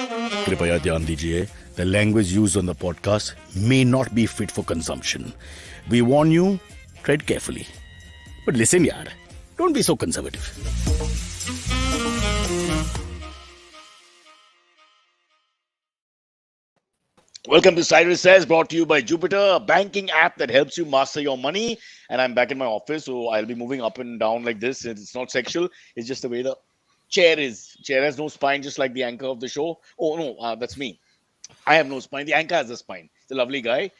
कृपया ध्यान दीजिए, the language used on the podcast may not be fit for consumption. We warn you, tread carefully. But listen yaar, don't be so conservative. Welcome to Cyrus Says, brought to you by Jupiter, a banking app that helps you master your money. And I'm back in my office, so I'll be moving up and down like this. It's not sexual, it's just the way the chair is. Chair has no spine, just like the anchor of the show. Oh, no, that's me. I have no spine. The anchor has a spine. He's a lovely guy.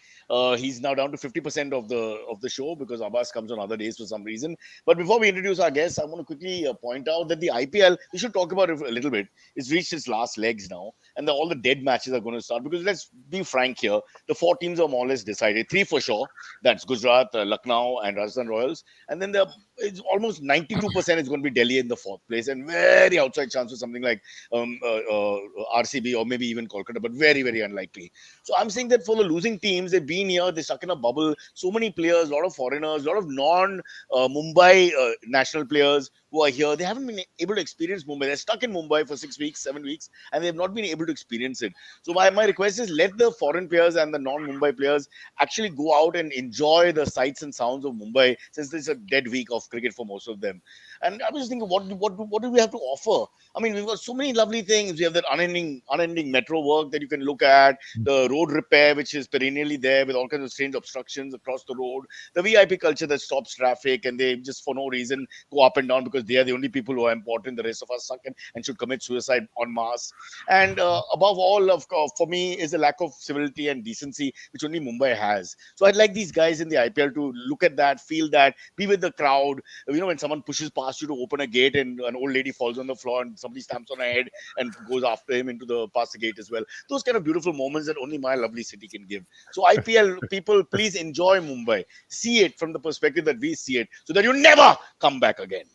He's now down to 50% of the show because Abbas comes on other days for some reason. But before we introduce our guests, I want to quickly point out that the IPL, we should talk about it a little bit. It's reached its last legs now, and all the dead matches are going to start. Because let's be frank here, the 4 teams are more or less decided. 3 for sure. That's Gujarat, Lucknow, and Rajasthan Royals. And then it's almost 92% is going to be Delhi in the 4th place, and very outside chance for something like RCB or maybe even Kolkata, but very, very unlikely. So I'm saying that for the losing teams, they've been here, they're stuck in a bubble. So many players, a lot of foreigners, a lot of non-Mumbai national players who are here. They haven't been able to experience Mumbai. They're stuck in Mumbai for 6 weeks, 7 weeks, and they've not been able to experience it. So my request is let the foreign players and the non-Mumbai players actually go out and enjoy the sights and sounds of Mumbai, since this is a dead week of cricket for most of them. And I was thinking, what do we have to offer? I mean, we've got so many lovely things. We have that unending metro work that you can look at, the road repair, which is perennially there with all kinds of strange obstructions across the road, the VIP culture that stops traffic, and they just for no reason go up and down because they are the only people who are important. The rest of us suck and should commit suicide en masse. And above all, for me, is a lack of civility and decency, which only Mumbai has. So I'd like these guys in the IPL to look at that, feel that, be with the crowd. You know, when someone pushes past you to open a gate and an old lady falls on the floor and somebody stamps on her head and goes after him past the gate as well. Those kind of beautiful moments that only my lovely city can give. So IPL people, please enjoy Mumbai. See it from the perspective that we see it, so that you never come back again.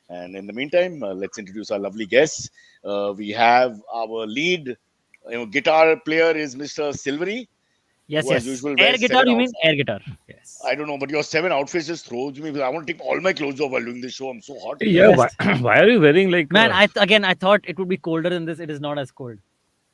And in the meantime, let's introduce our lovely guests. We have our lead guitar player is Mr. Silvery. Yes, who, as usual, air wears guitar, 7 you mean outfits. air guitar? Yes. I don't know, but your 7 outfits just throws me. I want to take all my clothes off while doing this show. I'm so hot. Yeah, Best. why are you wearing like Man, I thought it would be colder than this. It is not as cold.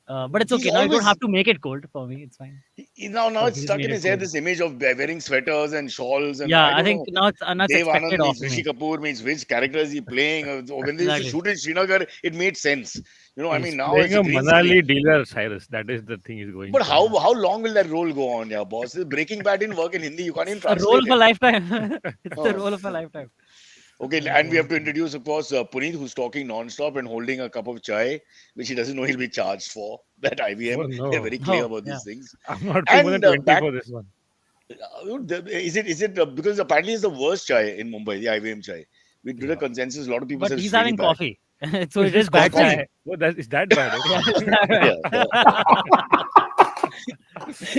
But it's He's okay. Now you don't always have to make it cold for me. It's fine. now Oh, it's he's stuck made in it his head, cold. this image of wearing sweaters and shawls, and Yeah, I I don't think know. now it's Dev expected Anand of means Rishi me. Kapoor means which character is he playing? When they used to Exactly. shoot in Srinagar, it made sense. I He's mean, now playing it's a a green screen. Manali dealer, Cyrus. That is the thing he's going But for. how long will that role go on, yeah, boss? Breaking Bad didn't work in Hindi. You can't even A role translate of a it. lifetime. It's the Oh. role of a lifetime. Okay, and we have to introduce, of course, Punit, who's talking non-stop and holding a cup of chai, which he doesn't know he'll be charged for. That IVM, Oh they're no, very clear Oh, about yeah. these things. I'm not paying more than And 20 back, for this one. is it because apparently it's the worst chai in Mumbai, the IVM chai. We did a Yeah. consensus. A lot of people But said he's it's really having bad. coffee. So it is Oh, bad coffee. chai. Oh, that is that bad. Yeah, Okay. it's that Yeah.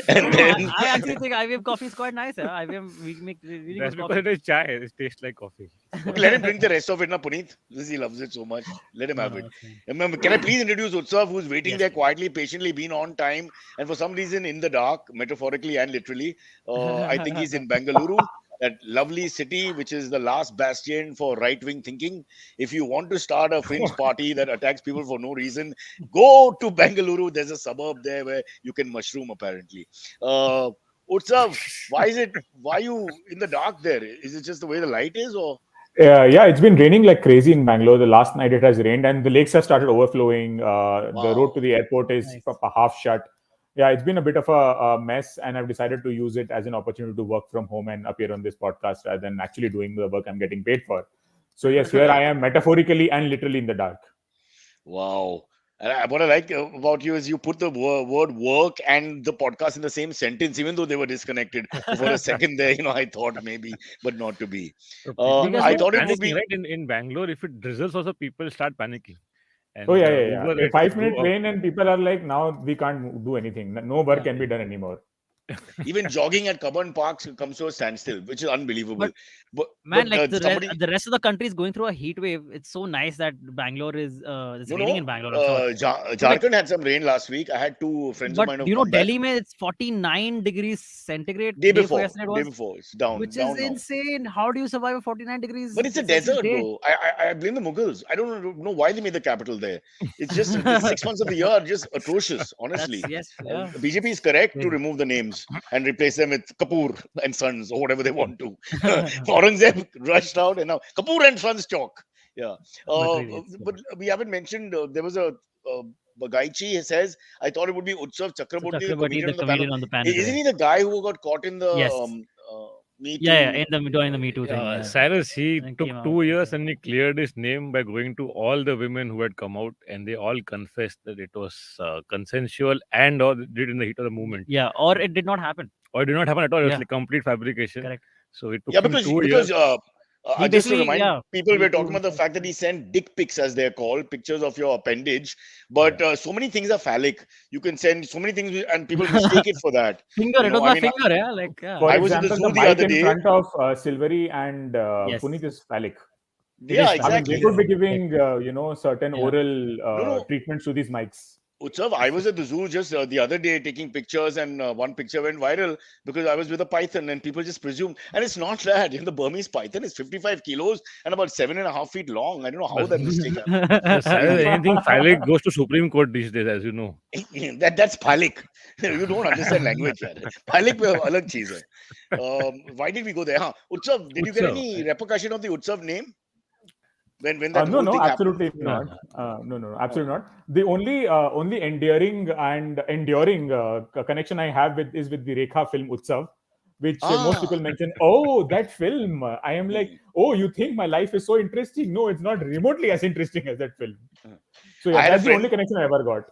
And No, then I actually think IVM coffee is quite nice. Yeah? IVM, we make really That's good because coffee. it is chai. It tastes like coffee. okay, let him drink the rest of it, na Puneet. Because he loves it so much. Let him No, have no, it. that's fine. Remember, can I please introduce Utsav, who's waiting Yes, there please. quietly, patiently, been on time, and for some reason in the dark, metaphorically and literally. I think he's in Bangalore, that lovely city, which is the last bastion for right-wing thinking. If you want to start a fringe party that attacks people for no reason, go to Bangalore. There's a suburb there where you can mushroom, apparently. Uh, Utsav, why you in the dark there? Is it just the way the light is, or? Yeah, it's been raining like crazy in Bangalore. The last night it has rained, and the lakes have started overflowing. The road to Wow. the airport is Nice. half shut. Yeah, it's been a bit of a mess, and I've decided to use it as an opportunity to work from home and appear on this podcast rather than actually doing the work I'm getting paid for. So yes, here I am, metaphorically and literally in the dark. Wow. And what I like about you is you put the word work and the podcast in the same sentence, even though they were disconnected. So for a second there, I thought maybe, but not to be. So people Because must I be no, thought it would panicking, be. right? In Bangalore, if it drizzles, also people start panicking, Oh and yeah, the yeah, Uber yeah. A riders 5 minute go out. rain, and people are like, now we can't do anything. No work can be Okay. done anymore. Even jogging at Cubbon Parks comes to a standstill, which is unbelievable. But Man, like somebody. the rest of the country is going through a heat wave. It's so nice that Bangalore is it's No, raining no. in Bangalore. I'm sure. So like, Jharkhand had some rain last week. I had two friends of but mine who've you know, come back. Delhi, mein, it's 49 degrees centigrade Day day before before, yesterday it day was, before, it's down, which is down now. insane. How do you survive a 49 degrees But it's a Celsius desert, day? bro. I blame the Mughals. I don't know why they made the capital there. It's just the 6 months of the year are just atrocious, honestly. That's yes, yeah. BJP is correct to Crazy. remove the names and replace them with Kapoor and Sons or whatever they want to. Aurangzeb rushed out and now Kapoor and Sons talk. Yeah. But really, it's But we haven't mentioned there was a Bagaichi says, I thought it would be Utsav so Chakraborty, the Chakrabarti, comedian the on the panel. comedian on the panel Isn't today. he the guy who got caught in the Yes. Me Yeah, Too? during the Me Too thing. Yeah. Cyrus, he Then took came out. 2 years and he cleared his name by going to all the women who had come out, and they all confessed that it was consensual and or did in the heat of the moment. Yeah, or it did not happen. Or it did not happen at all. It was Yeah. like complete fabrication. Correct. So it took Yeah, him because 2 years. He just to basically, remind yeah, people, he- we're he talking was- about the fact that he sent dick pics, as they're called, pictures of your appendage. But so many things are phallic. You can send so many things, and people mistake it for that. finger. You It know, was I my mean, finger. Yeah, like yeah. For I was at the example, zoo the the mic other in day. front of Silvery and Yes. Punit is phallic. Yeah, is phallic. I mean, exactly. they could be giving certain Yeah. oral No. treatments to these mics. Utsav, I was at the zoo just the other day taking pictures, and one picture went viral because I was with a python, and people just presumed. And it's not that. The Burmese python is 55 kilos and about 7.5 feet long. I don't know how that mistake happened. So Cyrus, anything phallic goes to Supreme Court these days, as you know. That's phallic. You don't understand language. Phallic में अलग चीज है. Why did we go there? Utsav, did you get Utsav. any repercussion of the Utsav name? When that No, whole no, thing absolutely happened? not. No, absolutely not. The only endearing and enduring connection I have is with the Rekha film Utsav, which most people mention. Oh, that film! I am like, oh, you think my life is so interesting? No, it's not remotely as interesting as that film. So I yeah, had a that's the friend- only connection I ever got.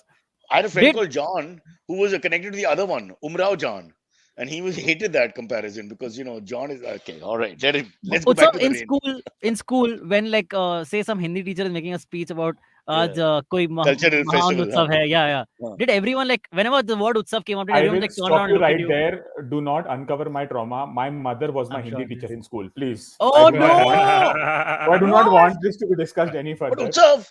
I had a friend Did- called John who was connected to the other one, Umrao John. And he hated that comparison because John is okay. All right, let's go back Utsav, to the rain. in school, when like say some Hindi teacher is making a speech about आज कोई Cultural महान festival, उत्सव है, yeah. हाँ. Did everyone like whenever the word Utsav came out, did I everyone will like turn stop around you and look at right you? there. Do not uncover my trauma. My mother was my I'm Hindi sure teacher this- in school. Please. Oh, I do not want- no! I do not What? want this to be discussed any But further. Utsav,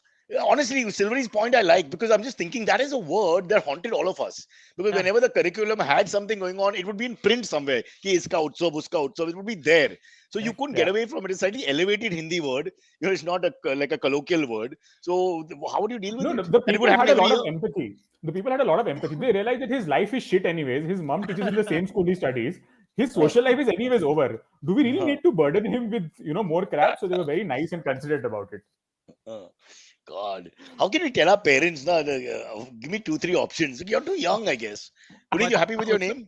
honestly, Silvery's point I like because I'm just thinking that is a word that haunted all of us. Because Yeah. whenever the curriculum had something going on, it would be in print somewhere. Ki iska Utsav, uska Utsav, it would be there. So you couldn't get Yeah. away from it. It's a slightly elevated Hindi word. It's not like a colloquial word. So how would you deal with No, it? the And it people would happen had a every lot of year. empathy. The people had a lot of empathy. They realized that his life is shit anyways. His mom teaches in the same school he studies. His social life is anyways over. Do we really need to burden him with more crap? So they were very nice and considerate about it. God, how can we tell our parents now? Give me 2-3 options. You're too young, I guess. Punit, you happy with your name?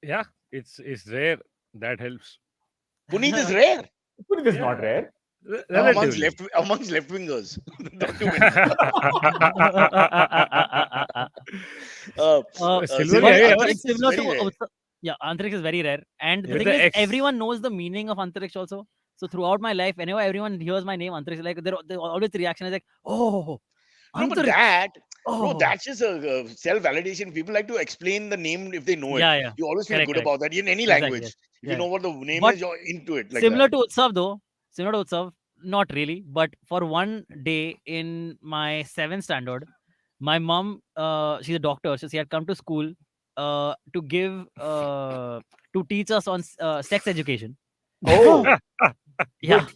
Yeah, it's rare. That helps. Punit is rare But it is not rare. amongst Relatively. left wingers. Not too many. Silvery, Silvery, yeah, Antariksh It's is similar very to rare. yeah, Antariksh is very rare. And the With thing the is, X. everyone knows the meaning of Antariksh also. So throughout my life, whenever everyone hears my name, Antariksh, like they're always the reaction is like, oh, No, but Antariksh. bro, Oh, that's just a self-validation. People like to explain the name if they know it. yeah. You always feel Correct, good correct. about that in any Exactly, language. yes. If you Yeah. know what the name But is, you're into it. Like similar that. to Utsav though, not really. But for one day in my 7th standard, my mom, she's a doctor, so she had come to school to give to teach us on sex education. Oh, Yeah.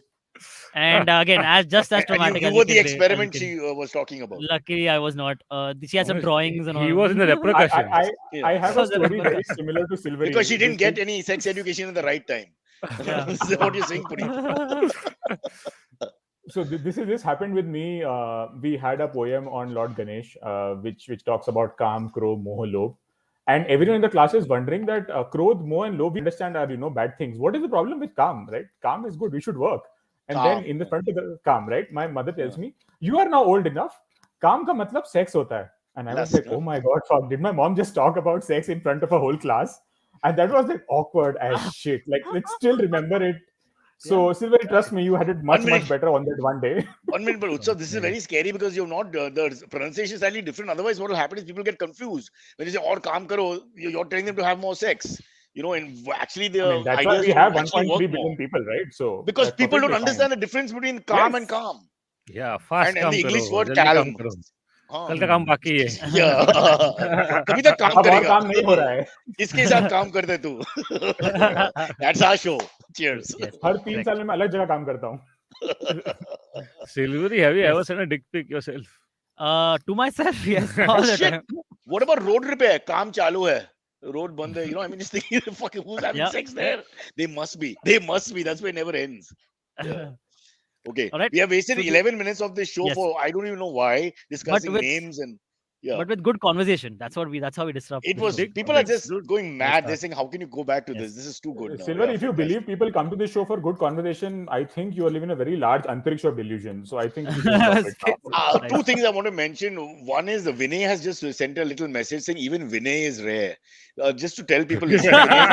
And again, as just as And traumatic you as were you the can say, experiment she was talking about. luckily I was not. She had some drawings and all. He was in the repercussions. I have a Was a story very repercussion. similar to Silvery. Because she didn't get This- any sex education at the right time. Yeah. This is what you're saying, Punit. So this happened with me. We had a poem on Lord Ganesh, which talks about Kam, Kro, Moh, Lobh, and everyone in the class is wondering that Krodh, Moh, and Lobh we understand are bad things. What is the problem with Kam? Right? Kam is good. We should work. And then Calm. in the front of the Kam, right? My mother tells me, "You are now old enough. Kam ka matlab sex hota hai." And I was That's- like, "Oh my god, fuck! Did my mom just talk about sex in front of a whole class?" And that was like awkward as shit. Like, let's still remember it So, Silvery, trust me, you had it much, One minute. much better on that one day. 1 minute, but Utsav, this is very scary because you're not the pronunciation is slightly different. Otherwise, what will happen is people get confused when you say "or kaam karo." You're telling them to have more sex. And actually the I mean, that's idea why is we to have actually 1.3 work billion more people, right? So because that's people don't perfectly understand fine. the difference between calm and Yes. calm Yeah, fast and काम the English करो, word जल्दी काम calm. करो. हाँ, कल का काम बाकी है. yeah. कभी तक काम अब और करेगा काम नहीं हो रहा है. किसके साथ काम करते तू That's our show. Cheers. Yes. Her 3 Correct. साल में मैं अलग जगह काम करता हूँ. Silvery, have you Yes. ever sent a dick pic yourself? To myself, yes, all the Shit. time. What about road repair? काम चालू है. Road बंद है. I mean, just thinking, fucking who's having Yeah. sex there? They must be. That's why it never ends. Yeah. Okay. All right. We have wasted So the- 11 minutes of this show Yes. for I don't even know why discussing with- names and yeah. But with good conversation. That's how we disrupt. It the was show. Dick people are pics, just dude. going mad. They're start. saying, how can you go back to Yes. this? This is too good now. Silver, Yeah, if you fantastic. believe people come to this show for good conversation, I think you are living a very large Antariksh of delusion. So I think you should stop it now. Nice. Two things I want to mention. One is Vinay has just sent a little message saying even Vinay is rare. Just to tell people, listen, Vinay is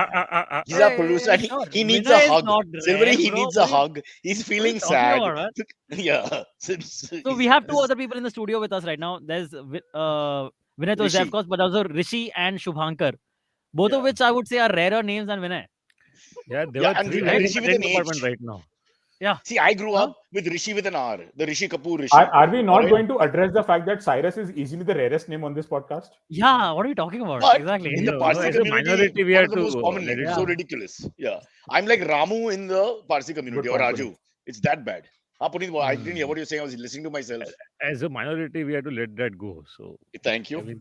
our producer. He's our producer. And No, he needs Vinay a is hug. not Silvery, rare, he bro. needs a What are you- hug. He's what are you feeling talking sad. about, man? Yeah. So we have two other people in the studio with us right now. There's Vinay was there, of Rishi. course, but also Rishi and Shubhankar, both of Yeah. which I would say are rarer names than Vinay. Yeah, there Yeah, were and three Rishi names in with the an H. department right now. Yeah. See, I grew Huh? up with Rishi with an R. The Rishi Kapoor Rishi. Are we not Alright? going to address the fact that Cyrus is easily the rarest name on this podcast? Yeah, what are we talking about? But Exactly. in the No, Parsi as a community, minority, we one have of the most to common let names. it So go. ridiculous. Yeah. I'm like Ramu in the Parsi community or point, Raju. It's that bad. Punit, I didn't hear what you're saying. I was listening to myself. As a minority, we have to let that go. So Thank I you. mean,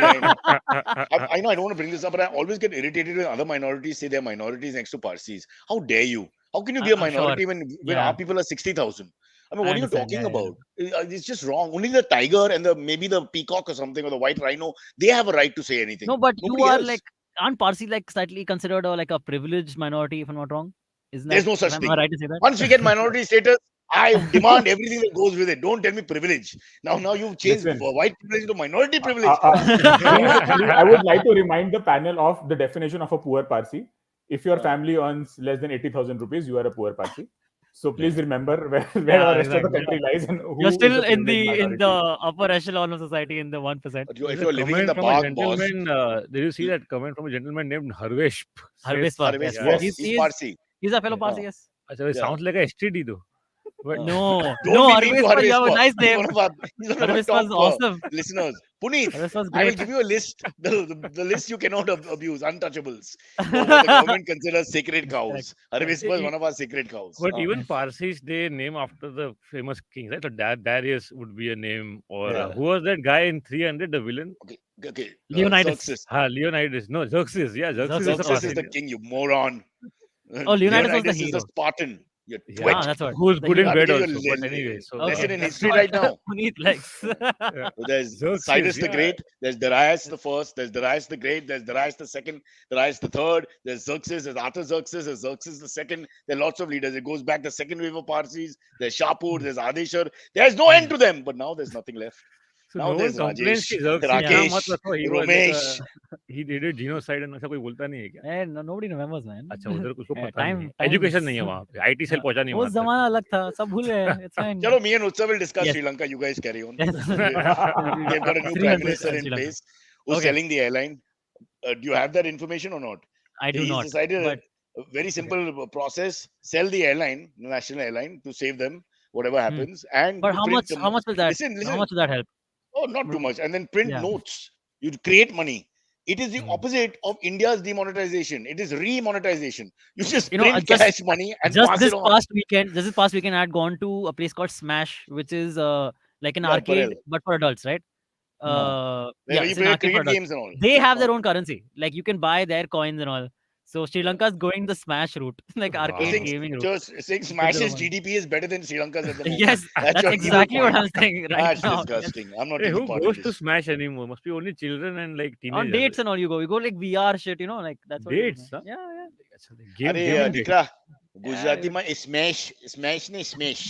I know I don't want to bring this up, but I always get irritated when other minorities say they're minorities next to Parsis. How dare you? How can you be a I'm sure. minority when Yeah. our people are 60,000? I mean, I what are you understand. talking Yeah, yeah. about? It's just wrong. Only the tiger and maybe the peacock or something or the white rhino, they have a right to say anything. No, but Nobody you are else. like, aren't Parsi like slightly considered like a privileged minority, if I'm not wrong? Isn't There's that, no such am thing. I right to say that? Once we get minority status, I demand everything that goes with it. Don't tell me privilege. Now you've changed Listen. white privilege to minority privilege. I would like to remind the panel of the definition of a poor Parsi. If your family earns less than 80,000 rupees, you are a poor Parsi. So please remember where the rest of the exactly. country lies and who You're is still the in privileged the minority. upper echelon of society, in the 1%. If there's you're a living in comment the from a park, boss, gentleman. Did you see that comment from a gentleman named Harvesh? Harvesh Park, yes. Harvesh, Yes. he's Parsi. He's a fellow Yeah. Parsi, yes. Achha, it Yeah. sounds like a STD though. But No, Don't no, be mean to Harvesh Park, you have a Harvesh. nice He's name. one of our Harvesh top was awesome. listeners. Puneet, Harvesh was I will great. give you a list. The list you cannot abuse, untouchables. What the government considers sacred cows. Harvesh was one of our sacred cows. But even Yes. Parsis, they name after the famous kings, right? So Darius would be a name, or Yeah. who was that guy in 300, the villain? Okay. Leonidas. Xerxes. Leonidas. No, Xerxes. Yeah, Xerxes, is the Xerxes is the Parsi. king, you moron. Oh, Leonidas was the is hero. the Spartan. You Yeah, twit. that's what. who's The good in hero. bed I'll also. give you a But anyway, so Lesson in that's history what right now. Puneet likes. yeah. So there's Xerxes, Cyrus the yeah. Great, there's Darius the First, there's Darius the Great, there's Darius the Second, Darius the Third, there's Xerxes, there's Artaxerxes, there's Xerxes the Second. There are lots of leaders. It goes back the second wave of Parsis. There's Shapur, there's Adeshar. There's no end to them, but now there's nothing left. So Now no one there's complains Rajesh, कि Xerxes Rakesh, नाम मत रखो, he was like Romesh. he did genocide and ऐसा कोई बोलता नहीं है क्या? Hey, nobody remembers, man. अच्छा उधर कुछ को Yeah, पता नहीं time- है. Education times- नहीं है वहाँ पे. IT सेल पहुंचा नहीं वो वहाँ तक. जमाना अलग था, सब भूल गए. It's fine. Chalo, me and Utsav will discuss Yes. Sri Lanka. You guys carry on. Yes. They've got a new Sri prime Lanka minister and in Sri Lanka. place who's Okay. selling the airline. Do you have that information or not? I do He's not. decided But a very simple process: sell the airline, the national airline, to save them, whatever happens, and but to how print much? How much will that? Listen, How much will that help? Oh, not too much, and then print Yeah. notes. You create money. It is the Hmm. opposite of India's demonetization. It is remonetization. You just You know, print just- cash money and Just pass this it on. past weekend, I had gone to a place called Smash, which is like an Yeah, arcade, Parel. but for adults, right? Where Yeah, you it's an play arcade for cricket adults. games and all. They have their own currency. Like you can buy their coins and all. So Sri Lanka is going the Smash route, like Wow. arcade Saying, gaming route. just saying Smash's money. GDP is better than Sri Lanka's at the moment. Yes, that's your evil exactly what point. I'm saying right That's now. Yes. disgusting. I'm not Hey, taking who part goes in to this. Smash anymore? Must be only children and like teenagers. On dates and all, you go like VR shit, you know, like that's what you do, Dates, man. huh? Yeah, yeah. अच्छा, game, अरे gaming dates. दिकरा Gujarati में smash नहीं smash Smash.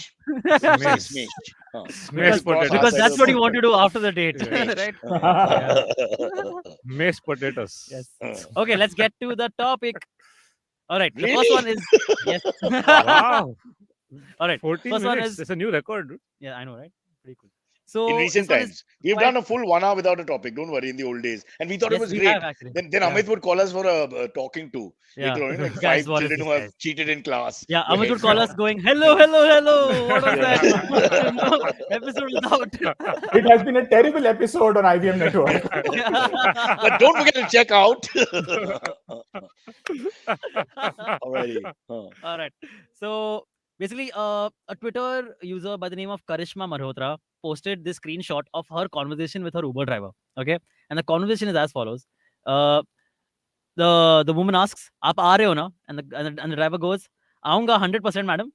Smash Smash potatoes. Because that's what you want to do after the date, Yeah. right? Mashed potatoes. Yes. Okay, let's get to the topic. All right. The first Really? one is yes. Wow. All right. 14 First one minutes. is That's a new record, dude. yeah, I know, right? Pretty cool. In So this recent one is times, we've quite done a full 1 hour without a topic. Don't worry. In the old days, and we thought it yes, was we have great. actually. Then Yeah, Amit would call us for a talking to yeah. later on, like Guys, five what is children this, who have guys? cheated in class. Yeah, Their Amit would heads call us down. going, hello, hello, hello. What was that? Yeah. No episode was out. It has been a terrible episode on IBM Network. But don't forget to check out. Alrighty. Huh. All right. So basically, a Twitter user by the name of Karishma Malhotra posted this screenshot of her conversation with her Uber driver. Okay, and the conversation is as follows. Uh, the woman asks, "आप आ रहे हो ना?" And the driver goes, "आऊँगा 100% madam.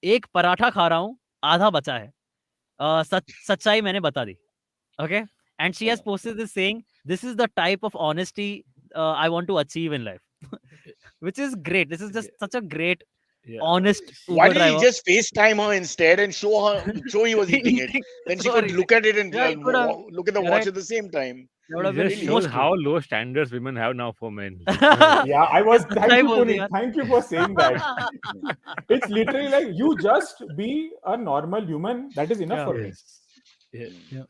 एक पराठा खा रहा हूँ, आधा बचा है. सच्चाई मैंने बता दी." Okay, and she has posted this saying, "This is the type of honesty I want to achieve in life," which is great. This is just such a great Yeah. honest Why Uber did he driver. just FaceTime her instead and show he was eating it? Eating. Then she Sorry. could look at it and Yeah, he could have. look at the You're watch right. at the same time. That would have It been just Really? shows most how low standards women have now for men. Yeah, I was. Thank सच्चाई you, बोल दी Punit. यार. Thank you for saying that. It's literally like you just be a normal human. That is enough Yeah. for me. Yes. Yeah. Yeah.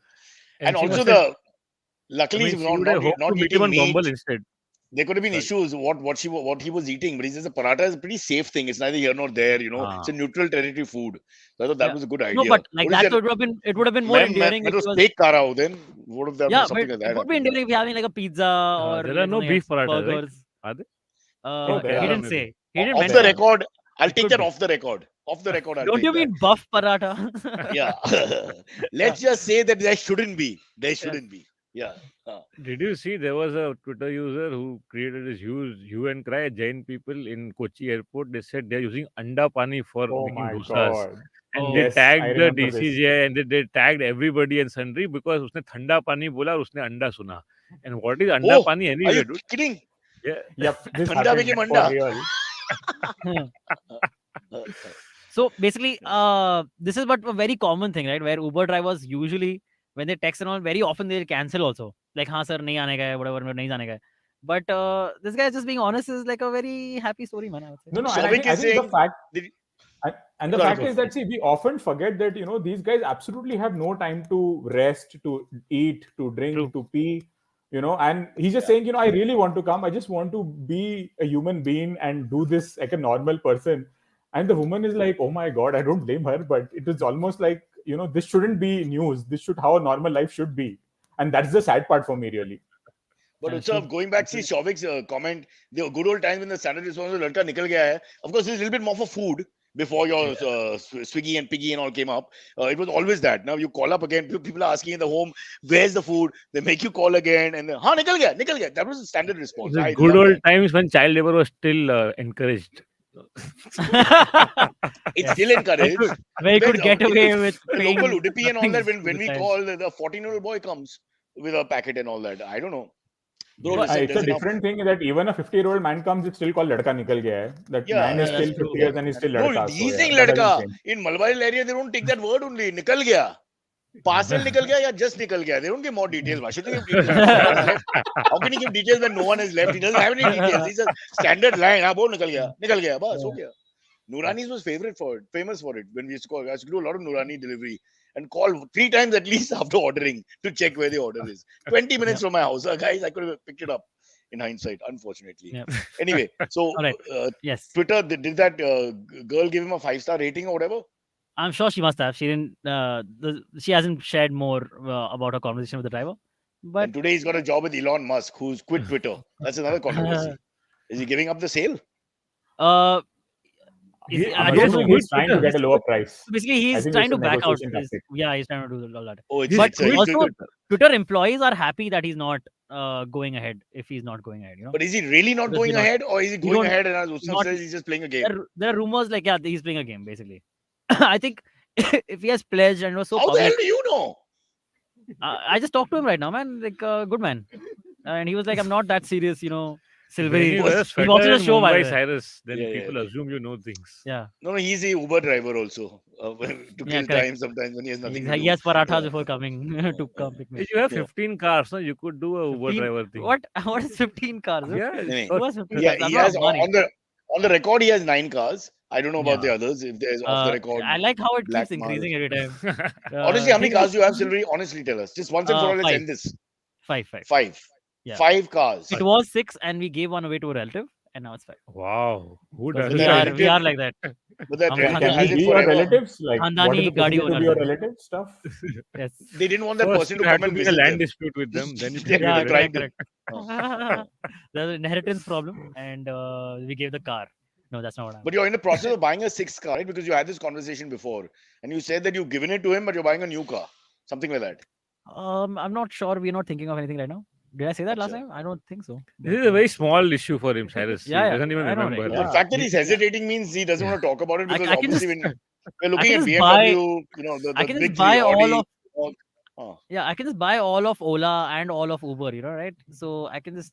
And she also must have, luckily I he's mean, she would have hoped not to meet him eating on meat. Bumble instead. There could have been Sorry. issues what he was eating, but he says the paratha is a pretty safe thing. It's neither here nor there. It's a neutral territory food. So I thought that Yeah. was a good No, idea. but like What is that there? it would have been more endearing मैं if तो it was steak खा रहा हूँ then. What if there yeah, was but something like it that would be happened? endearing if you're having like a pizza or There are like no something beef else, parathas, right? burgers. Are they? Oh, He there Yeah, are. didn't maybe. say. He didn't Off mention the it. record, I'll It take could that be. off the record. Off the record, I'll Don't take you that. mean buff paratha? Yeah. Let's just say that there shouldn't be. There Yes. shouldn't be. Yeah. Did you see there was a Twitter user who created this huge hue and cry? Jain people in Kochi airport, they said they're using anda pani for Oh making my dosas. god. And Oh. they Yes, I tagged the remember this. DCJ and they tagged everybody and sundry because उसने ठंडा पानी बोला और उसने अंडा सुना. And what is anda Oh, pani are anyway, you dude? kidding? Yeah. Yep, this Thanda happened became for anda. real. So basically, this is but a very common thing, right? Where Uber drivers usually, when they text and all, very often they'll cancel also. Like, हाँ sir, नहीं आने का है, whatever, नहीं जाने का है. But this guy just being honest is like a very happy story, man. I would say. No, and Souvik I is think the saying. fact Did- and the Sorry, fact go is for that see, we often forget that these guys absolutely have no time to rest, to eat, to drink, True. to pee. And he's just saying, I really want to come. I just want to be a human being and do this like a normal person. And the woman is like, oh my god, I don't blame her, but it is almost like this shouldn't be news. This should how a normal life should be, and that's the sad part for me, really. But That's Utsav, true. going back, see Shauvik's comment, the good old times when the standard response was ladka nikal gaya hai. Of course, it's a little bit more for food before your Swiggy and Piggy and all came up. It was always that. Now you call up again, people are asking in the home, where's the food? They make you call again and then, हाँ nikal gaya, nikal gaya. That was the standard response. The I good love old that. times when child labor was still encouraged. It's Yes. still encouraged. Where you could Depends, get if away it's with the paying local Udupi and all that, nothing when to we the child. call the 14-year-old boy comes with a packet and all that. I don't know. Bro, Yeah. listen, It's a there's enough. different thing that even a 50-year-old man comes, it's still called ladka nikal gaya hai. That Yeah, man is yeah, still that's 50 true. years and he's still No, ladka. he's So saying yeah, that ladka. hasn't changed. In Malwari area, they don't take that word only. Nikal gaya. Parcel nikal gaya ya just nikal gaya. They don't give more details. Why should they give details? No one is left. How can he give details when no one is left? He doesn't have any details. He says standard line. हाँ, बोल nikal gaya. Nikal gaya. Bas, हो गया. Noorani's was famous for it. When we used to call, I used to do a lot of Noorani delivery and call 3 times at least after ordering to check where the order is. 20 minutes from my house. Guys, I could have picked it up in hindsight, unfortunately. Yeah. Anyway, so All right. Yes. Twitter, did that girl give him a 5-star rating or whatever? I'm sure she must have. She didn't. She hasn't shared more about her conversation with the driver. But And today he's got a job with Elon Musk, who's quit Twitter. That's another controversy. Is he giving up the sale? uh, I I'm don't assuming know. he's trying to get a lower price. Basically, I he's think trying it's to a back out. negotiation tactic. Yeah, he's trying to do all that. Oh, it's, But it's a, also, Twitter employees are happy that he's not going ahead. If he's not going ahead, but is he really not Because going we're not- ahead, or is he we going don't- ahead and as Utsav not- says, he's just playing a game? there are rumors like he's playing a game basically. I think if he has pledged and was so How the hell public, do you know? I just talked to him right now, man. Like good man, and he was like, "I'm not that serious, When Silvery." you wear a He sweater watches the in show, by the Mumbai, way. Cyrus, then Yeah, yeah, people okay. assume you know things. Yeah, No, he's a Uber driver also. To kill correct. time sometimes when he has nothing to do. he has parathas Yeah. before coming to come pick me. If you have Yeah. 15 cars, no, you could do a Uber 15 driver thing. What is 15 cars? Yeah, Nee, Who has 15 Yeah, cars? he I'm has not money. On the record, he has 9 cars. I don't know about Yeah. the others. If there's off the record I like how it black keeps mark. increasing every time. Honestly, how many Thing cars is, do you have, Silvery? Honestly, tell us. Just once and for all, let's five, end this. five, five. Five. Yeah. 5 cars. It was 6, and we gave one away to a relative, and now it's 5. Wow. Who Because does But we that that? are we relative, are like that. but that हम Can relative we has खानदानी it be your forever. relatives? Like, what खानदानी is the गाड़ी procedure to owners be your हैं. relative stuff? Yes. They didn't want that First, person to there had come to and be a visit land them. dispute with them. Then you They can be the Yeah, tried relative. correct. There's an inheritance problem, and we gave the car. No, that's not what But happened. you're in the process of buying a 6 car, right? Because you had this conversation before, and you said that you've given it to him, but you're buying a new car, something like that. I'm not sure. We're not thinking of anything right now. Did I say that last Acha. time? I don't think so. This But, is a very small issue for him, Cyrus. He yeah, doesn't even I know, right? remember. The Yeah. fact that he's hesitating means he doesn't want to talk about it, because I can obviously just when we're I looking can at just buy BMW, I the can big just three, buy all Audi. of uh, yeah, I can just buy all of Ola and all of Uber, right? So I can just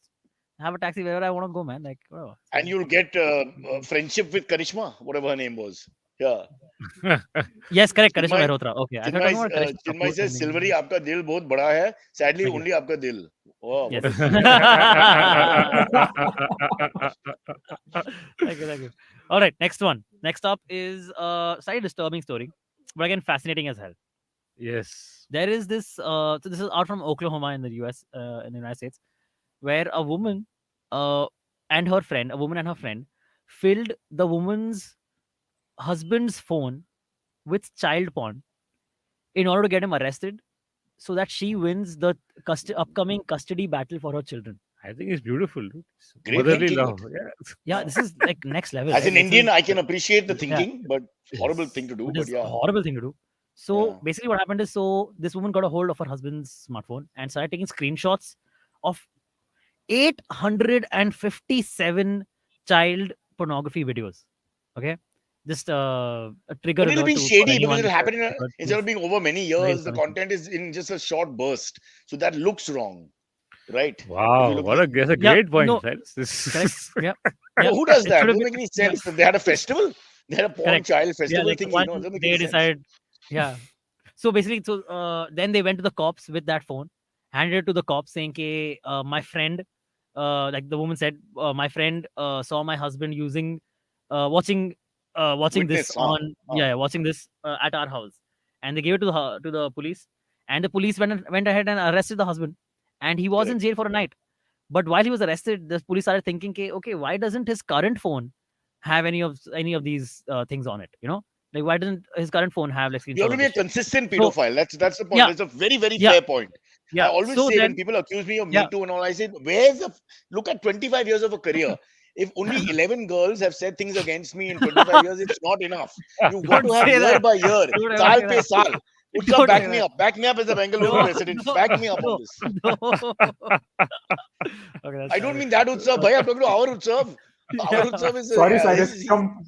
have a taxi wherever I want to go, man. Like, whatever. and you'll get friendship with Karishma, whatever her name was. Yeah. Yes, correct. Karishma Chinmay, Mehrotra. Okay, I thought Chinmay, talking about Karishma Chinmay Kapoor says, and Silvery, आपका दिल बहुत बड़ा है. Sadly, Thank you. only आपका दिल. Oh, Yes. what a sweet. Thank you. All right, next one. Next up is a slightly disturbing story, but again fascinating as hell. Yes. There is this. So this is out from Oklahoma in the U.S. In the United States, where a woman, and her friend, filled the woman's husband's phone with child porn in order to get him arrested, so that she wins the upcoming custody battle for her children. I think it's beautiful. Dude. It's Great motherly thinking. love. Yeah. Yeah, this is like next level. As right? an This Indian, is- I can appreciate the Yeah. thinking, but horrible Yes. thing to do. It But is a yeah, horrible thing to do. So Yeah. basically, what happened is, so this woman got a hold of her husband's smartphone and started taking screenshots of 857 child pornography videos. Okay, just a trigger but it'll alert be for shady because anyone. it'll happen because instead of being over many years. The information. content is in just a short burst, so that looks wrong, right? Wow. look What a, that's a Yeah, great point, no, Cyrus. This correct. Yeah, So yeah. who does It that? should have Doesn't been. make any Yeah, sense. They had a festival. They had a porn correct. child Yeah, festival like thing. one Doesn't make they any sense. decided. Yeah. So basically, then they went to the cops with that phone, handed it to the cops, saying, "Okay, my friend, like the woman said, my friend saw my husband using, watching this Witness, watching this at our house," and they gave it to the police, and the police went ahead and arrested the husband, and he was in Correct. jail for a night. But while he was arrested, the police started thinking, okay, why doesn't his current phone have any of these things on it? Like, why doesn't his current phone have like You screenshots have to of be a this shit? consistent So pedophile. That's the point. yeah, That's a very, very yeah, fair point. I yeah. always So say when then, people accuse me of yeah, Me Too and all, I say, where's the look at 25 years of a career? If only 11 girls have said things against me in 25 years, it's not enough. You've got don't to have say year that. by year, Don't ever saal say pe that. saal. Utsav, Don't back say me that. up. Back me up as a Bangalore No, resident. no, Back me up no, on this. no. Okay, that's I don't fine. mean that Utsav, bhai. I'm talking to our Utsav. Our Utsav is Sorry, Cyrus.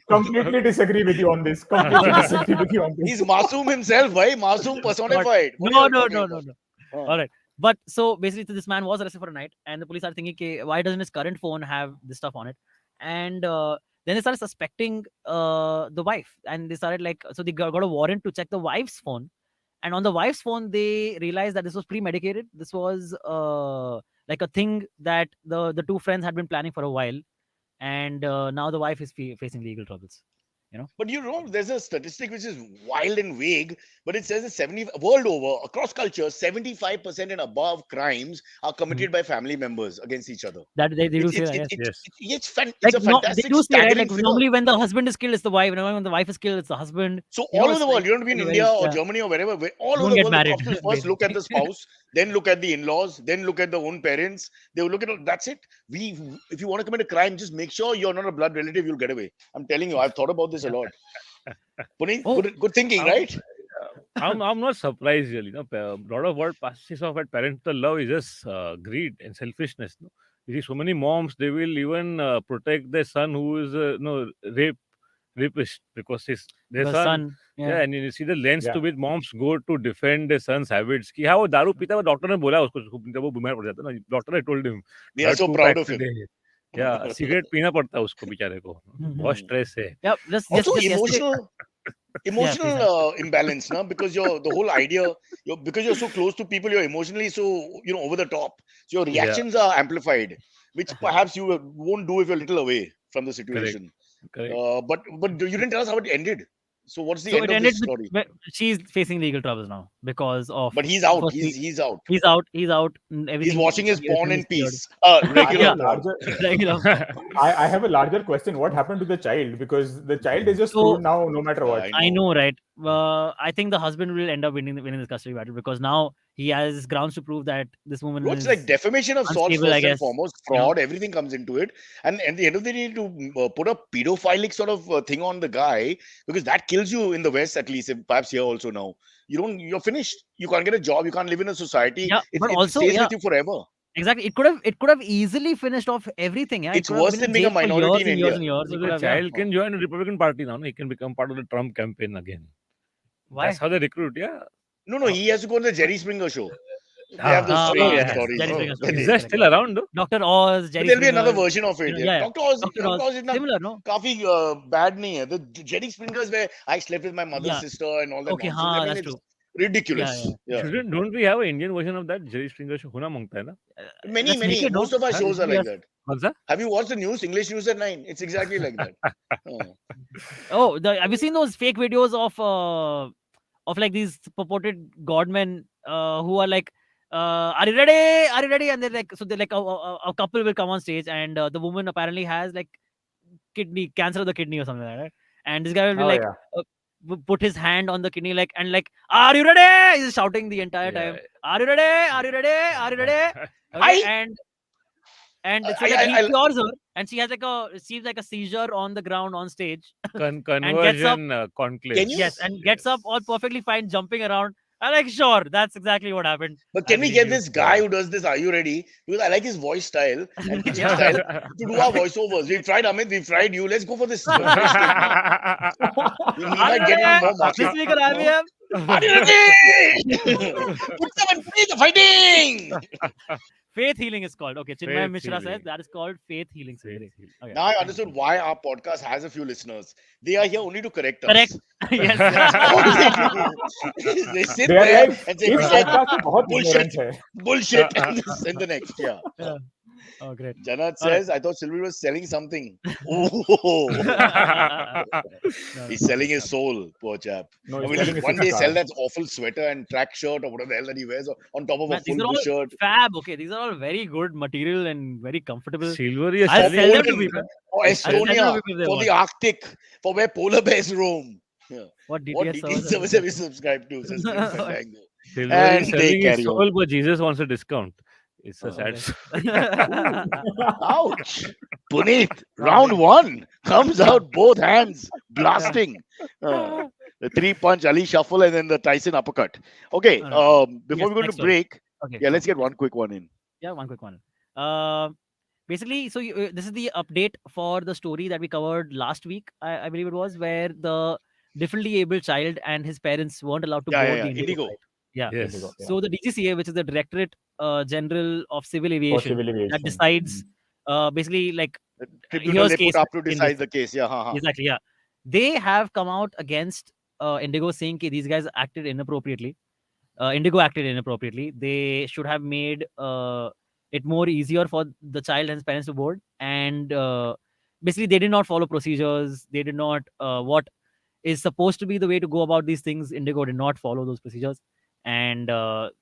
Completely disagree with you on this. Completely disagree with you on this. he's Masoom himself, bhai. Masoom personified. What are No, you no, no, talking no, about? no. All right. But so basically, this man was arrested for a night, and the police are thinking, okay, why doesn't his current phone have this stuff on it? And then they started suspecting the wife, and they started so they got a warrant to check the wife's phone. And on the wife's phone, they realized that this was premedicated. This was like a thing that the two friends had been planning for a while, and now the wife is facing legal troubles. But there's a statistic which is wild and vague, but it says that 70 world over, across cultures, 75% and above crimes are committed by family members against each other. That they do It's say it's that, yes. it's Yes. it's a Like, no, they fantastic, do say, right? staggering Like, figure. normally when the husband is killed, it's the wife. And when the wife is killed, it's the husband. So You all know, over the it's world, like you don't be in very, India or yeah. Germany or wherever, all Don't over the get world, the married, cops will first look at the spouse, then look at the in-laws, then look at the own parents. They will look at that's it. If you want to commit a crime, just make sure you're not a blood relative, you'll get away. I'm telling you, I've thought about this a lot. Punit, Oh, good thinking, I'm, right? I'm not surprised really. A lot of what passes off at parental love is just greed and selfishness. No? You see, so many moms they will even protect their son who is rapist because their the son. son. Yeah, Yeah. and you see the lengths Yeah. to which moms go to defend their son's habits. कि हाँ वो दारू पीता है वो doctor ने बोला उसको जब वो बीमार पड़ जाता है ना डॉक्टर ने told him We are have so 2 proud packs of a him. day. Yeah, cigarette पीना पड़ता है उसको बेचारे को बहुत स्ट्रेस है. Yeah. Just Also, yesterday. emotional imbalance, now, because the whole idea, because you're so close to people, you're emotionally so over the top. So your Yeah, reactions are amplified, which perhaps you won't do if you're a little away from the situation. Correct. But you didn't tell us how it ended. So what's the So end it of ended this with story? she's facing legal troubles now because of But he's out. firstly He's out. he's out. He's out. He's watching his porn Everything in is cleared. peace. I have Regular a Yeah, porn. larger, regular. I have a larger question. What happened to the child? Because the child is just So screwed now, no matter what. I I know. know, right? I think the husband will end up winning this custody battle because now he has grounds to prove that this woman No, it's like is defamation of sorts, unstable, I first and guess. foremost. You know? Fraud, everything comes into it. And at the end of the day, to put a pedophilic sort of thing on the guy, because that kills you in the West, at least, if perhaps here also now. You're finished. You can't get a job. You can't live in a society. Yeah, It, but it also, stays yeah, with you forever. exactly. It could have easily finished off everything. Yeah, it It's could have worse been in than being a jail for minority years in and years India. and years. So He could the have, yeah. child can join the Republican Party now. No? He can become part of the Trump campaign again. That's Why? how they recruit. Yeah. No, he has to go on the Jerry Springer show. They have Ah, those oh strange yeah. Yes, stories. Jerry Oh, Springer show. Where is Yes, they, that correct. still around? Though? Dr. Oz, but Jerry there'll be another Springer. version of it. Yeah. Yeah, Dr. Oz, Dr. Dr. Oz, Oz is not similar, no? काफी bad नहीं है. The Jerry Springers where I slept with my mother's Yeah. sister and all that Okay, nonsense. I mean, that's it's true. ridiculous. Yeah. Yeah. Don't we have an Indian version of that Jerry Springer show? होना मांगता है ना? Many, Let's make it, no? most of our Huh? shows are like that. कौन सा? Have you watched the news, English news at 9? It's exactly like that. Oh, have you seen those fake videos of like these purported godmen who are like, are you ready? Are you ready? And they're like, so they're like a couple will come on stage and the woman apparently has like kidney cancer of the kidney or something like that. Right? And this guy will be Oh, like, yeah. put his hand on the kidney like and like, are you ready? He's shouting the entire time. Are you ready? Are you ready? Are you ready? Okay, and so like he cures her, and she has like it seems like a seizure on the ground on stage. Conversion conclave. Can you- Yes, and gets up all perfectly fine, jumping around. I'm like, sure, that's exactly what happened. But can I we believe get you. this guy who does this? Are you ready? Because I like his voice style and pitching Yeah. style to do our voiceovers. We've tried Amit, we've tried you. Let's go for this. fresh take now. We Are might you get ready? more market. This week on IBM. Are you ready? Utsav and Punit are fighting. Faith healing is called. Okay, Chinmay Faith Mishra says healing. that is called faith healing surgery. Okay. Now I understood why our podcast has a few listeners. They are here only to correct us. Correct. Yes. They sit They are there like, and say, इस "Bullshit, podcast में बहुत bullshit, ignorance है. bullshit," and the next. Yeah. Oh, great. Janat All right. says, I thought Sylvie was selling something. Oh, he's selling his soul, poor chap. No, I he's mean, selling his one day car. sell that awful sweater and track shirt or whatever the hell that he wears on top of Man, a these full are all shirt. fab. Okay, these are all very good material and very comfortable. Silvery is I'll selling. sell them to Poland people. or I'll sell them to Estonia people if they for want. the Arctic, for where polar bears roam. Yeah. What What DTS DTS servers service have you subscribed to? Says Prince Fandango. Silvery And is they selling his carry on. soul, but Jesus wants a discount. It's a Oh, sad okay. story. Ouch! Punit, round one comes out both hands, blasting. The three punch Ali shuffle and then the Tyson uppercut. Okay, before we go next to one. break, Okay. yeah, let's get one quick one in. Yeah, one quick one. Basically, so this is the update for the story that we covered last week. I believe it was where the differently abled child and his parents weren't allowed to Yeah, board yeah, the yeah. Indigo Indigo. flight. Yeah. Yes. Indigo, yeah. So the DGCA, which is the Directorate General of Civil For Aviation, civil aviation. that decides basically like The tribunal here's they case put up to in this decide the thing. case. Yeah, Exactly, yeah. They have come out against Indigo saying that these guys acted inappropriately. Indigo acted inappropriately. They should have made it more easier for the child and his parents to board. And basically, they did not follow procedures. They did not what is supposed to be the way to go about these things. Indigo did not follow those procedures. And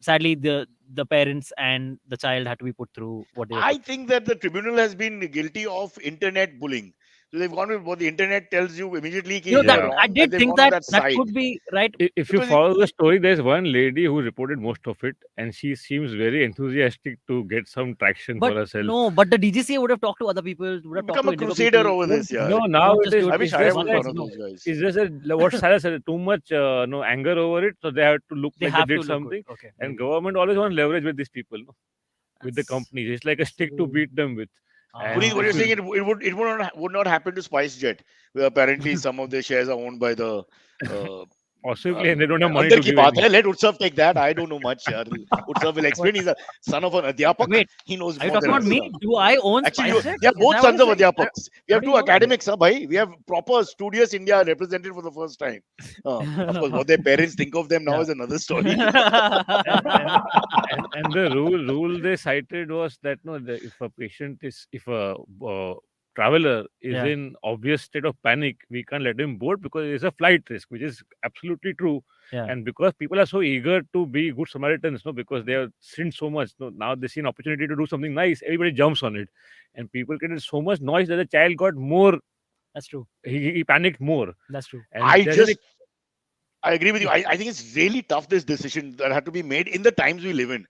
sadly, the parents and the child had to be put through what they were. I think that the tribunal has been guilty of internet bullying. So they've gone with what the internet tells you immediately. You know, You're that wrong, I and did they've think gone on that side. could be right. If you Because follow the story, there's one lady who reported most of it, and she seems very enthusiastic to get some traction But for herself. no, but the DGCA would have talked to other people. Would have Become talked a to Indigo crusader people. over this, yeah. No, now Not it just is. do I it wish It's I just was like, one of those guys. it's just what Sarah said. Too much no anger over it, so they have to look They like have they to did look something. good. Okay. And maybe. government always wants leverage with these people, no? With the That's companies. It's like a stick to true. beat them with. And Puneet, what you're if you- saying, it would not happen to SpiceJet, where apparently some of their shares are owned by the. possibly, and they don't have money अंदर to की give. बात any. है. Let Utsav take that. I don't know much. यार. Utsav will explain. He's a son of an adhyapak. Wait, He knows are you more talking than about us. me? Do I own Actually, SpiceJet? they are Is both that sons what of you're saying? adhyapaks. We have What do two you know? academics, huh, bhai. We have proper studious India represented for the first time. Of course, what their parents think of them now Yeah. is another story. And the rule they cited was that no, if a traveler is Yeah. in obvious state of panic, we can't let him board because it's a flight risk, which is absolutely true. Yeah. And because people are so eager to be good Samaritans, no, because they have sinned so much, no, now they see an opportunity to do something nice, everybody jumps on it, and people created so much noise that the child got more. That's true. He panicked more, That's true. and I there's an just I agree with you. I think it's really tough, this decision that had to be made in the times we live in.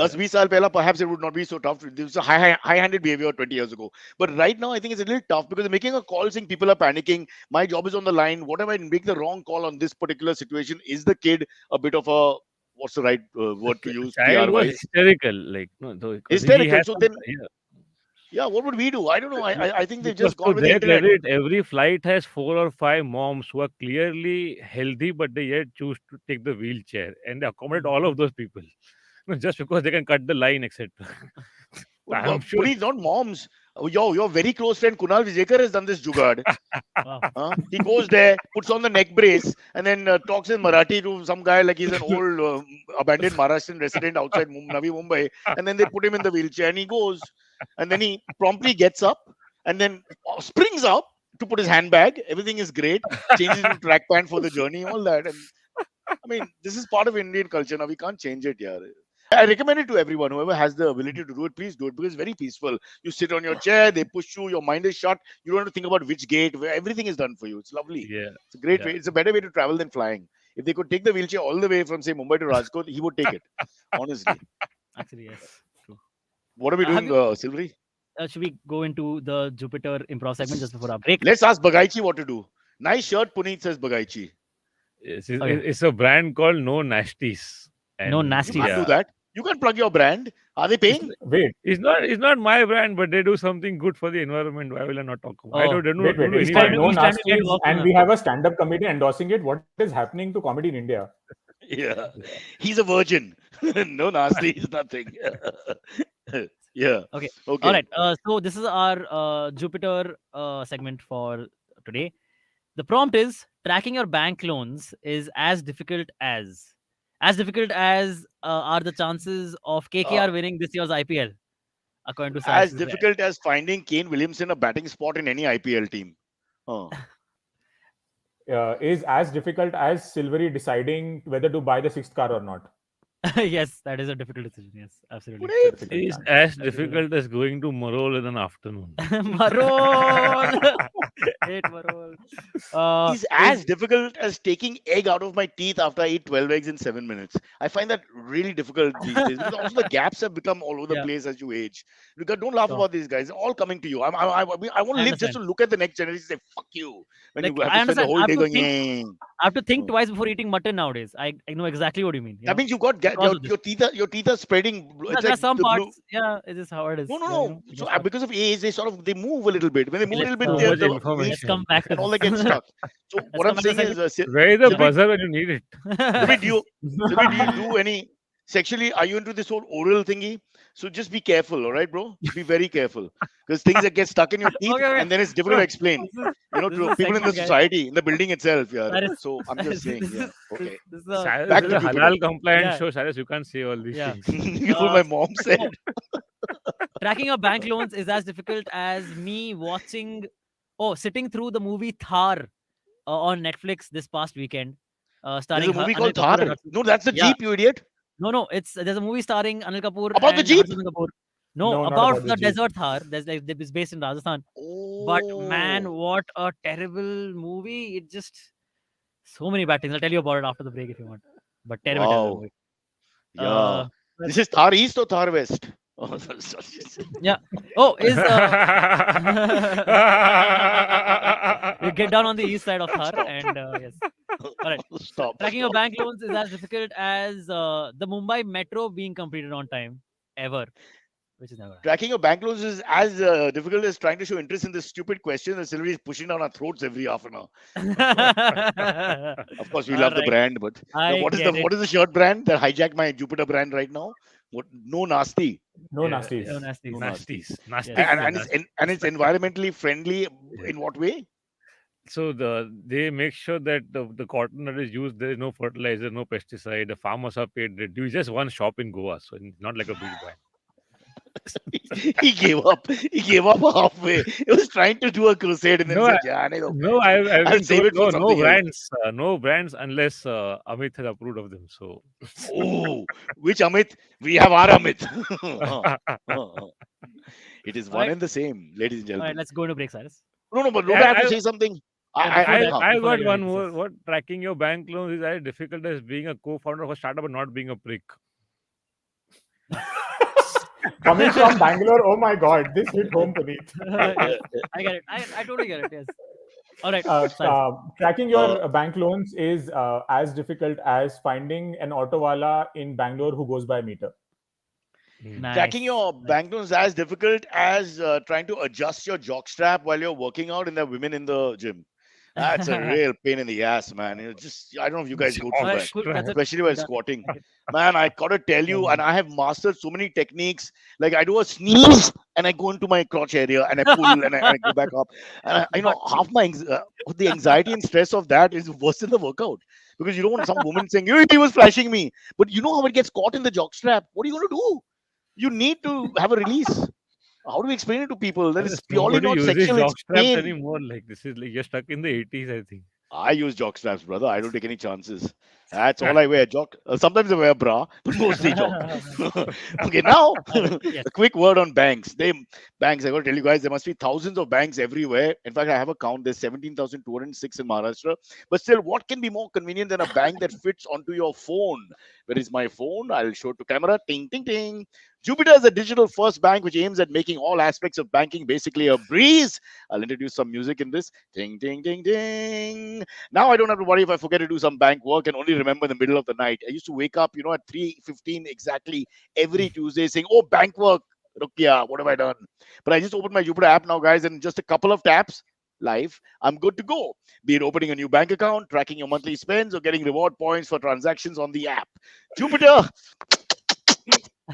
10-20 साल पहला, perhaps it would not be so tough. This was a high-handed behavior 20 years ago. But right now, I think it's a little tough because making a call saying people are panicking, my job is on the line. What if I make the wrong call on this particular situation? Is the kid a bit of a, what's the right word to use, child PR was wise? hysterical, like no, because he Hysterical. has So some, then, yeah. yeah, what would we do? I don't know. I think they've Because just to gone with the their internet. credit, every flight has 4 or 5 moms who are clearly healthy, but they yet choose to take the wheelchair and they accommodate all of those people. No, just because they can cut the line, etc. I'm sure. Punit, not moms. Your very close friend Kunal Vijayekar has done this jugad. Wow. He goes there, puts on the neck brace, and then talks in Marathi to some guy like he's an old abandoned Maharashtrian resident outside Navi Mumbai. And then they put him in the wheelchair, and he goes, and then he promptly gets up, and then springs up to put his handbag. Everything is great. Changes to track pant for the journey, all that. And I mean, this is part of Indian culture now. We can't change it, yeah. I recommend it to everyone. Whoever has the ability to do it, please do it because it's very peaceful. You sit on your chair, they push you, your mind is shut. You don't have to think about which gate, where everything is done for you. It's lovely. Yeah, It's a great yeah. way. It's a better way to travel than flying. If they could take the wheelchair all the way from, say, Mumbai to Rajkot, he would take it. Honestly. Actually, yes. True. What are we Have doing, you? Silvery? Should we go into the Jupiter improv segment just before our break? Let's ask Bagaichi what to do. Nice shirt, Puneet says Bagaichi. Okay. It's a brand called No Nasties, No and You can't nasties. do yeah, that. You can't plug your brand. Are they it's paying? Wait, it's not my brand, but they do something good for the environment. Why will I not talk about? I Oh, don't do He's he's called trying to anything. No he's trying to get Nasties, work from and them. we have a stand-up comedian endorsing it. What is happening to comedy in India? Yeah. He's a virgin. No nasty is nothing. Yeah. Okay. All Okay. right. So this is our Jupiter segment for today. The prompt is tracking your bank loans is as difficult as are the chances of Uh, KKR winning this year's IPL, according to as Sash. difficult as finding Kane Williamson a batting spot in any IPL team. Huh. Is as difficult as Silvery deciding whether to buy the sixth car or not. Yes, that is a difficult decision. Yes, absolutely. It's a Puneet, difficult It's answer. as That is a difficult as going to Morol in an afternoon. Marol. Hate Marol. is Is as difficult as taking egg out of my teeth after I eat 12 eggs in 7 minutes. I find that really difficult these days because also the gaps have become all over the yeah, place as you age. Because don't laugh sure. about these guys. They're all coming to you. I want I to live just understand. to look at the next generation and say, fuck you. When Like you have I to spend the understand. whole day going, yeah. I have to think Hmm. twice before eating mutton nowadays. I know exactly what you mean. That means you got Because of this. your teeth are spreading. Yeah, It's there are like some the blue. parts. Yeah, it is how it is. No, no, Yeah, no. So ignore parts. because of age, they move a little bit. When they Okay, move a little bit, Too much the meat let's come information. back to and all that this. gets stuck. So Let's what come I'm back to the saying is, segment. Where is the Silvery, buzzer when you need it? Silvery, Silvery, do you do any sexually? Are you into this whole oral thingy? So just be careful, all right, bro? Be very careful because things that get stuck in your teeth Okay, okay. and then it's difficult Bro, to explain. this is this is To a people in the segment, guys. society, in the building itself. Yeah. That is So I'm just this saying, is yeah. this, Okay. this is a Cyrus Back is to a Jupiter. halal compliant yeah show. Cyrus, you can't say all these yeah. things. What my mom said. So tracking your bank loans is as difficult as me sitting through the movie Thar on Netflix this past weekend, There's a starring movie Anil called Kapoor and Thar. Harshvardhan. No, that's the Yeah, Jeep, you idiot. no, there's a movie starring Anil Kapoor About the and Jeep. Harshvardhan Kapoor. No, No, not about about the the Jeep. desert Thar. It's based in Rajasthan. But man, Oh. what a terrible movie! It just so many bad things. I'll tell you about it after the break if you want. But terrible Wow. movie. Yeah. But This is Thar East or Thar West? Oh, sorry. yeah. Oh, is we get down on the east side of Thar, Stop. and yes. All right. Stop. Tracking your bank loans is as difficult as the Mumbai Metro being completed on time, ever, which is never happened. Tracking your bank loans is as difficult as trying to show interest in this stupid question that Sylvie is pushing down our throats every half an hour. Of course, we All love the right, brand, but I what is get it. the shirt brand that hijacked my Jupiter brand right now? What? No nasty. No Yeah, nasties. No nasties. No nasty. nasties. Nasties Yes. is a And nasty. it's environmentally friendly. In what way? So they make sure that the cotton that is used, there is no fertilizer, no pesticide. The farmers are paid. It's just one shop in Goa, so it's not like a big brand. He gave up. He gave up halfway. He was trying to do a crusade and then No, he said, "Yeah, no, no, I've I'll been save told it for no something else." brands, no brands unless Amit has approved of them. So Oh, which Amit? We have our Amit. It is All one right, and the same, ladies and all right. gentlemen. Let's go into break, Cyrus. No, no, but don't I yeah, have to say something? Yeah, before that, I before that, got you one need to more. say. What tracking your bank loans is as difficult as being a co-founder of a startup and not being a prick. Coming from Bangalore, oh my God, this hit home, Punit. Yes, I get it. I totally get it. Yes. All right, Uh, Cyrus. Tracking Uh, your bank loans is as difficult as finding an autowala in Bangalore who goes by meter. Hmm. Tracking Nice. your Nice. banknotes is as difficult as trying to adjust your jock strap while you're working out and there are women in the gym. That's a real pain in the ass, man. Just I don't know if you guys go All through Jock right, that, cool. That's strap. it. especially We're while done. squatting. Okay. Man, I gotta tell you, and Um, I have mastered so many techniques. Like I do a sneeze and I go into my crotch area and I pull and I go back up. And Got half my the anxiety and stress of that is worse than the workout because you don't want some woman saying, "Hey, he was flashing me," but you know how it gets caught in the jock strap. What are you gonna do? You need to have a release. How do we explain it to people that it's purely Nobody not uses sexual, it's jock straps pain? anymore. Like this is like you're stuck in the 80s, I think. I use jock straps, brother. I don't take any chances. That's all I wear. Jock. Sometimes I wear a bra, but mostly jock. Okay, now all right. Yes. a quick word on banks. Banks. I got to tell you guys, there must be thousands of banks everywhere. In fact, I have a count. There's 17,206 in Maharashtra. But still, what can be more convenient than a bank that fits onto your phone? Where is my phone? I'll show it to camera. Ting, ting, ting. Jupiter is a digital first bank which aims at making all aspects of banking basically a breeze. I'll introduce some music in this. Ting, ting, ting, ting. Now I don't have to worry if I forget to do some bank work and only remember in the middle of the night. I used to wake up, at 3:15 exactly every Tuesday saying, "Oh, bank work. Rukia, what have I done?" But I just opened my Jupiter app now, guys, and in just a couple of taps, live, I'm good to go. Be it opening a new bank account, tracking your monthly spends, or getting reward points for transactions on the app. Jupiter,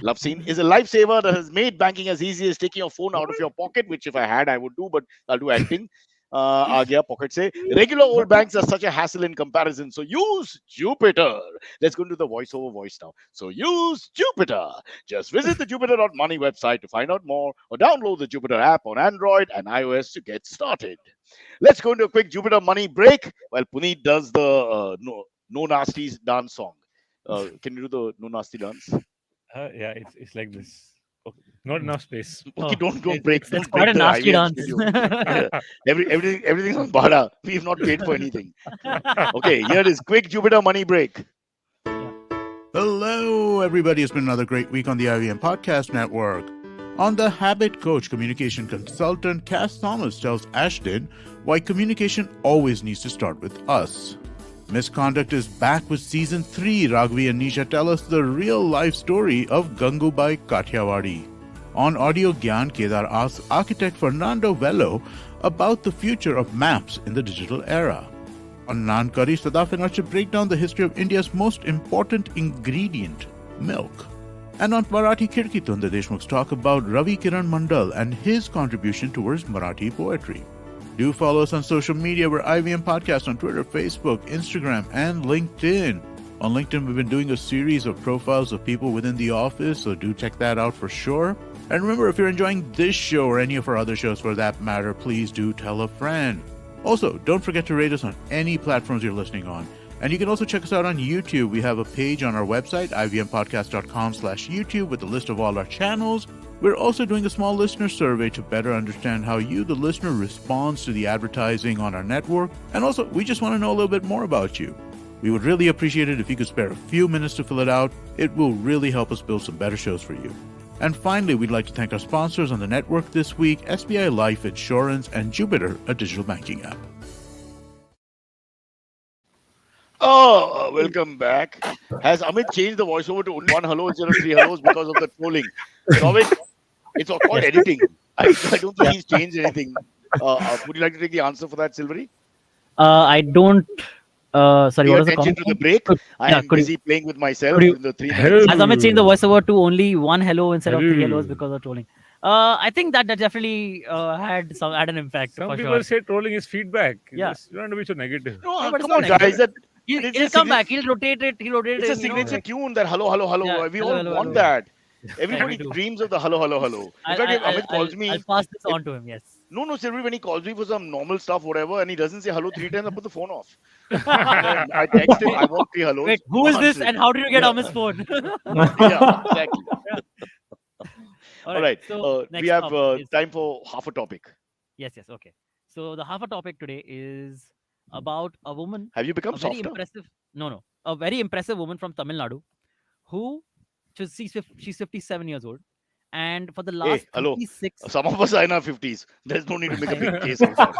love scene, is a lifesaver that has made banking as easy as taking your phone out of your pocket, which if I had, I would do, but I'll do acting. आ गया pocket से. Regular old banks are such a hassle in comparison. So use Jupiter. Let's go into the voiceover voice now. So use Jupiter. Just visit the Jupiter.money website to find out more or download the Jupiter app on Android and iOS to get started. Let's go into a quick Jupiter money break while Punit does the no nasties dance song. Can you do the no nasty dance? Yeah, it's like this. Okay. Not enough space. Okay, Oh, don't break it's don't quite break a the nasty IVM dance. studio. Everything's on Bada. We've not paid for anything. Okay, here is quick Jupiter money break. Hello, everybody. It's been another great week on the IVM Podcast Network. On The Habit Coach, communication consultant Cass Thomas tells Ashton why communication always needs to start with us. Misconduct is back with Season 3. Raghavi and Nisha tell us the real-life story of Gangubai Kathiawadi. On Audio Gyan, Kedar asks architect Fernando Vello about the future of maps in the digital era. On Naan Curry, Sadaf and Archie break down the history of India's most important ingredient, milk. And on Marathi Kirkitun, the Deshmukhs talk about Ravi Kiran Mandal and his contribution towards Marathi poetry. Do follow us on social media. We're IVM Podcast on Twitter, Facebook, Instagram, and LinkedIn. On LinkedIn, we've been doing a series of profiles of people within the office, so do check that out for sure. And remember, if you're enjoying this show or any of our other shows for that matter, please do tell a friend. Also, don't forget to rate us on any platforms you're listening on. And you can also check us out on YouTube. We have a page on our website, ivmpodcast.com/YouTube, with a list of all our channels. We're also doing a small listener survey to better understand how you, the listener, responds to the advertising on our network. And also, we just want to know a little bit more about you. We would really appreciate it if you could spare a few minutes to fill it out. It will really help us build some better shows for you. And finally, we'd like to thank our sponsors on the network this week, SBI Life Insurance and Jupiter, a digital banking app. Oh, welcome back. Has Amit changed the voiceover to only one hello instead of three hellos because of the trolling? Robin, it's all called Yes. editing. I don't think he's changed anything. Would you like to take the answer for that, Silvery? I don't. Sorry, Pay what was the attention comment? to the break. I Yeah, am could you? busy playing with myself could you- in the 3 Hell. minutes. Has Amit changed the voiceover to only one hello instead of three Hello. hellos because of trolling? I think that definitely had an impact Some for people sure. say trolling is feedback. Yeah. You don't have to be so negative. No, No, but it's come not on, negative. guys. That He'll it's a come signature- back. He'll rotate it. He'll rotate it's a it. signature Like, tune that hello, hello, hello. Yeah, We hello, all hello, want hello. that. Everybody do. dreams of the hello, hello, hello. In fact, if Amit calls me, I'll pass this if, on to him. Yes. no, no, Sylvie, when he calls me for some normal stuff, whatever, and he doesn't say hello 3 times, I put the phone off. And then I text him, Wait, I want 3 hellos, wait, who not is this answering. and how did you get Yeah, Amit's phone? yeah, exactly. All All right. right, So we next have up is time for half a topic. yes, yes, okay. So the half a topic today is about a woman, Have you become a very softer? impressive, no, a very impressive woman from Tamil Nadu who she's 57 years old, and for the Hey, last hello. 36, Some of us are in our 50s. There's no need to make a big case out of it.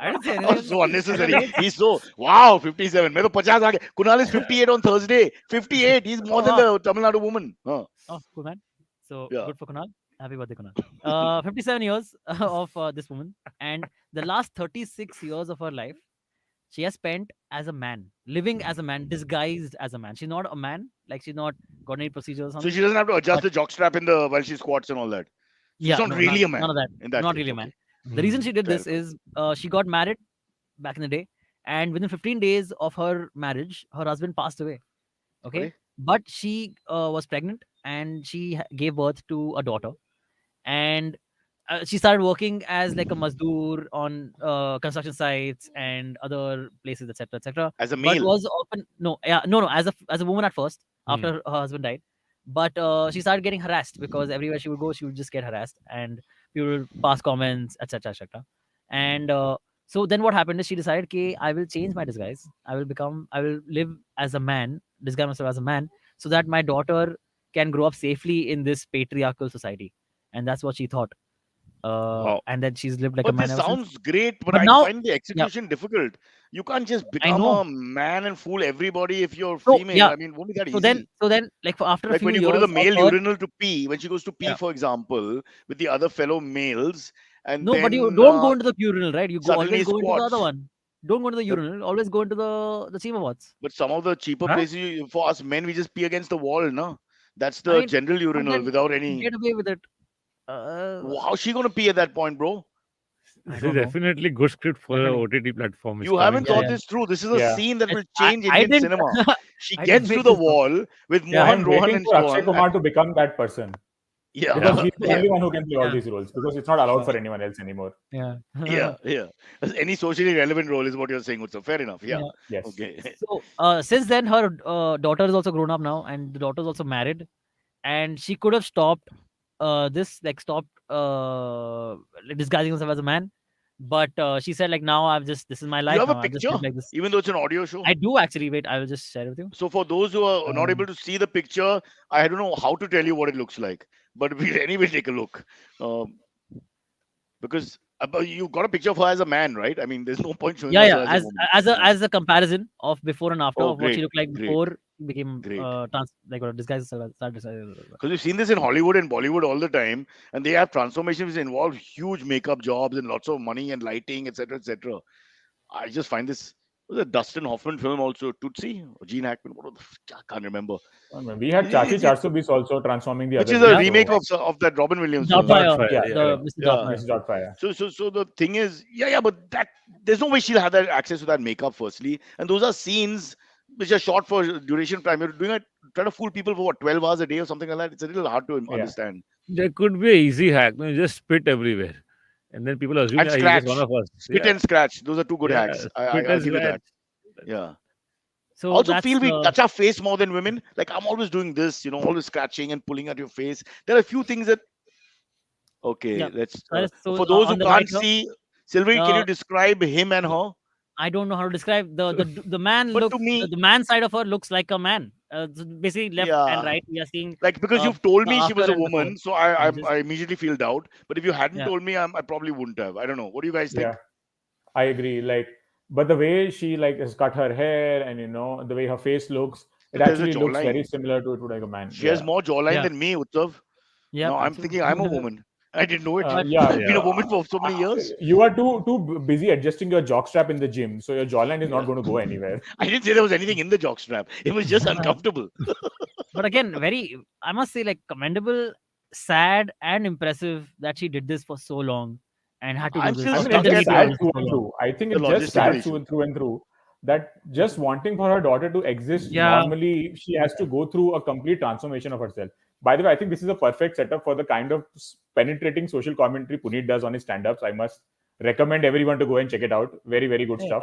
I didn't say That was anything. so unnecessary. He's so, wow, 57. मैं तो 50 आ गया. Kunal is 58 on Thursday. 58. He's more Oh, than wow. the Tamil Nadu woman. Huh. Oh, cool, man. So Yeah. good for Kunal. Happy birthday, Kunal. 57 years of this woman, and the last 36 years of her life, she has spent as a man, living as a man, disguised as a man. She's not a man, like she's not got any procedure or So something. she doesn't have to adjust But the jock strap in the while she squats and all that. So she's yeah, not no, really a none man of that. in that Not case. really a man. Okay. The reason she did Fair this enough. is she got married back in the day, and within 15 days of her marriage, her husband passed away. Okay, Arey? but she was pregnant and she gave birth to a daughter, and she started working as like a mazdoor on construction sites and other places, etc., etc. As a But male. was often no, as a woman at first after her husband died. But she started getting harassed because everywhere she would go, she would just get harassed, and people would pass comments, etc., etc. And so then what happened is she decided, okay, I will change my disguise. I will live as a man, disguise myself as a man, so that my daughter can grow up safely in this patriarchal society. And that's what she thought. Wow. And then she's lived like a But man this ever since. sounds great, but But I now, find the yeah, execution difficult. You can't just I become know. a man and fool everybody if you're So female. yeah, I mean, won't be that so then, easy. like for after a Like when few you go to the years of male her, urinal to pee, when she goes to pee, yeah, for example, with the other fellow males, and no, but you then don't go into the urinal, right? You suddenly always go into the other squats. one. Don't go to the The, urinal. Always go into the chamber pots. but some of the cheaper Huh? places, for us men, we just pee against the wall, no? That's I the mean, general but urinal then without any. get away with it. Uh, How's she gonna pee at that point, bro? I This is don't know. definitely good script for a Definitely. OTT platform. Is You coming haven't Yeah, thought yeah. this through. This is a Yeah. scene that Yes, will change I Indian didn't. cinema. She I didn't gets to make the this up. wall with Yeah. I Mohan, am Rohan, waiting and for so Akshay on. Kumar to become that person Yeah, because he's the yeah, only one who can play all Yeah. these roles because it's not allowed Yeah. for anyone else anymore. Yeah. yeah, yeah. Any socially relevant role is what you're saying, Utsav. Fair enough. Yeah. Yeah. Yes. Okay. So since then, her daughter is also grown up now, and the daughter is also married, and she could have stopped stopped disguising herself as a man, but she said like, now this is my You life have a now. I just picture, live like this. even though it's an audio show. I do actually. Wait, I will just share it with you. So for those who are not able Um, to see the picture, I don't know how to tell you what it looks like. But we'll anyway take a look. Because you got a picture of her as a man, right? I mean, there's no point showing yeah, us yeah. as a woman. Yeah. As a comparison of before and after Oh, of what she great, looked like great, before she became great. disguised herself. Started Because we've seen this in Hollywood and Bollywood all the time, and they have transformations which involve huge makeup jobs and lots of money and lighting, etc., etc. I just find this was a Dustin Hoffman film also, Tootsie or Gene Hackman. I can't remember. I mean, we had It- Chachi it- it- Charso Bis also transforming the which other is way. a Yeah. remake So, of that Robin Williams film. Doubtfire. Doubtfire. yeah, Yeah, The correct. Mr. Yeah. Doubtfire. Mrs. Doubtfire. So the thing is, yeah, but that there's no way she'll have that access to that makeup. Firstly, and those are scenes which are short for duration time. You're doing it, trying to fool people for what 12 hours a day or something like that. It's a little hard to Yeah. understand. There could be an easy hack. No, you just spit everywhere, and then people assume, And yeah, he's just one scratch, of us. spit Yeah, and scratch. Those are two good yeah, hacks. spit I'll and give you that. scratch. Yeah. So Also that's feel we touch our face more than women. Like I'm always doing this, always scratching and pulling at your face. There are a few things that okay, yeah. let's So for those who on the right can't here, see, Sylvie, can you uh, describe him and her? I don't know how to describe the man But looks to me, the man side of her looks like a man. So basically, left and yeah, right, we are seeing like because you've told the me she after was a and before woman, so I images. I immediately feel doubt. But if you hadn't Yeah, told me, I probably wouldn't have. I don't know. What do you guys think? Yeah, I agree. Like, but the way she like has cut her hair and the way her face looks, it There's a actually looks very jawline. similar to like a man. She has Yeah. more jawline yeah, than me, Utsav. yep, Now I'm absolutely. thinking I'm a woman. I didn't know it. But Yeah. I've been a Yeah, woman for so many years. You are too busy adjusting your jockstrap in the gym, so your jawline is not Yeah. going to go anywhere. I didn't say there was anything in the jockstrap. It was just uncomfortable. but again, I must say, like, commendable, sad, and impressive that she did this for so long and had to do I'm this. still I Or mean, stuck it's continue just at to do sad this through for so and long. through. I think the it's just logistical sad issue. through and through that just wanting for her daughter to exist Yeah, normally, she has to go through a complete transformation of herself. By the way, I think this is a perfect setup for the kind of penetrating social commentary Punit does on his stand-ups. I must recommend everyone to go and check it out. Very, very good stuff.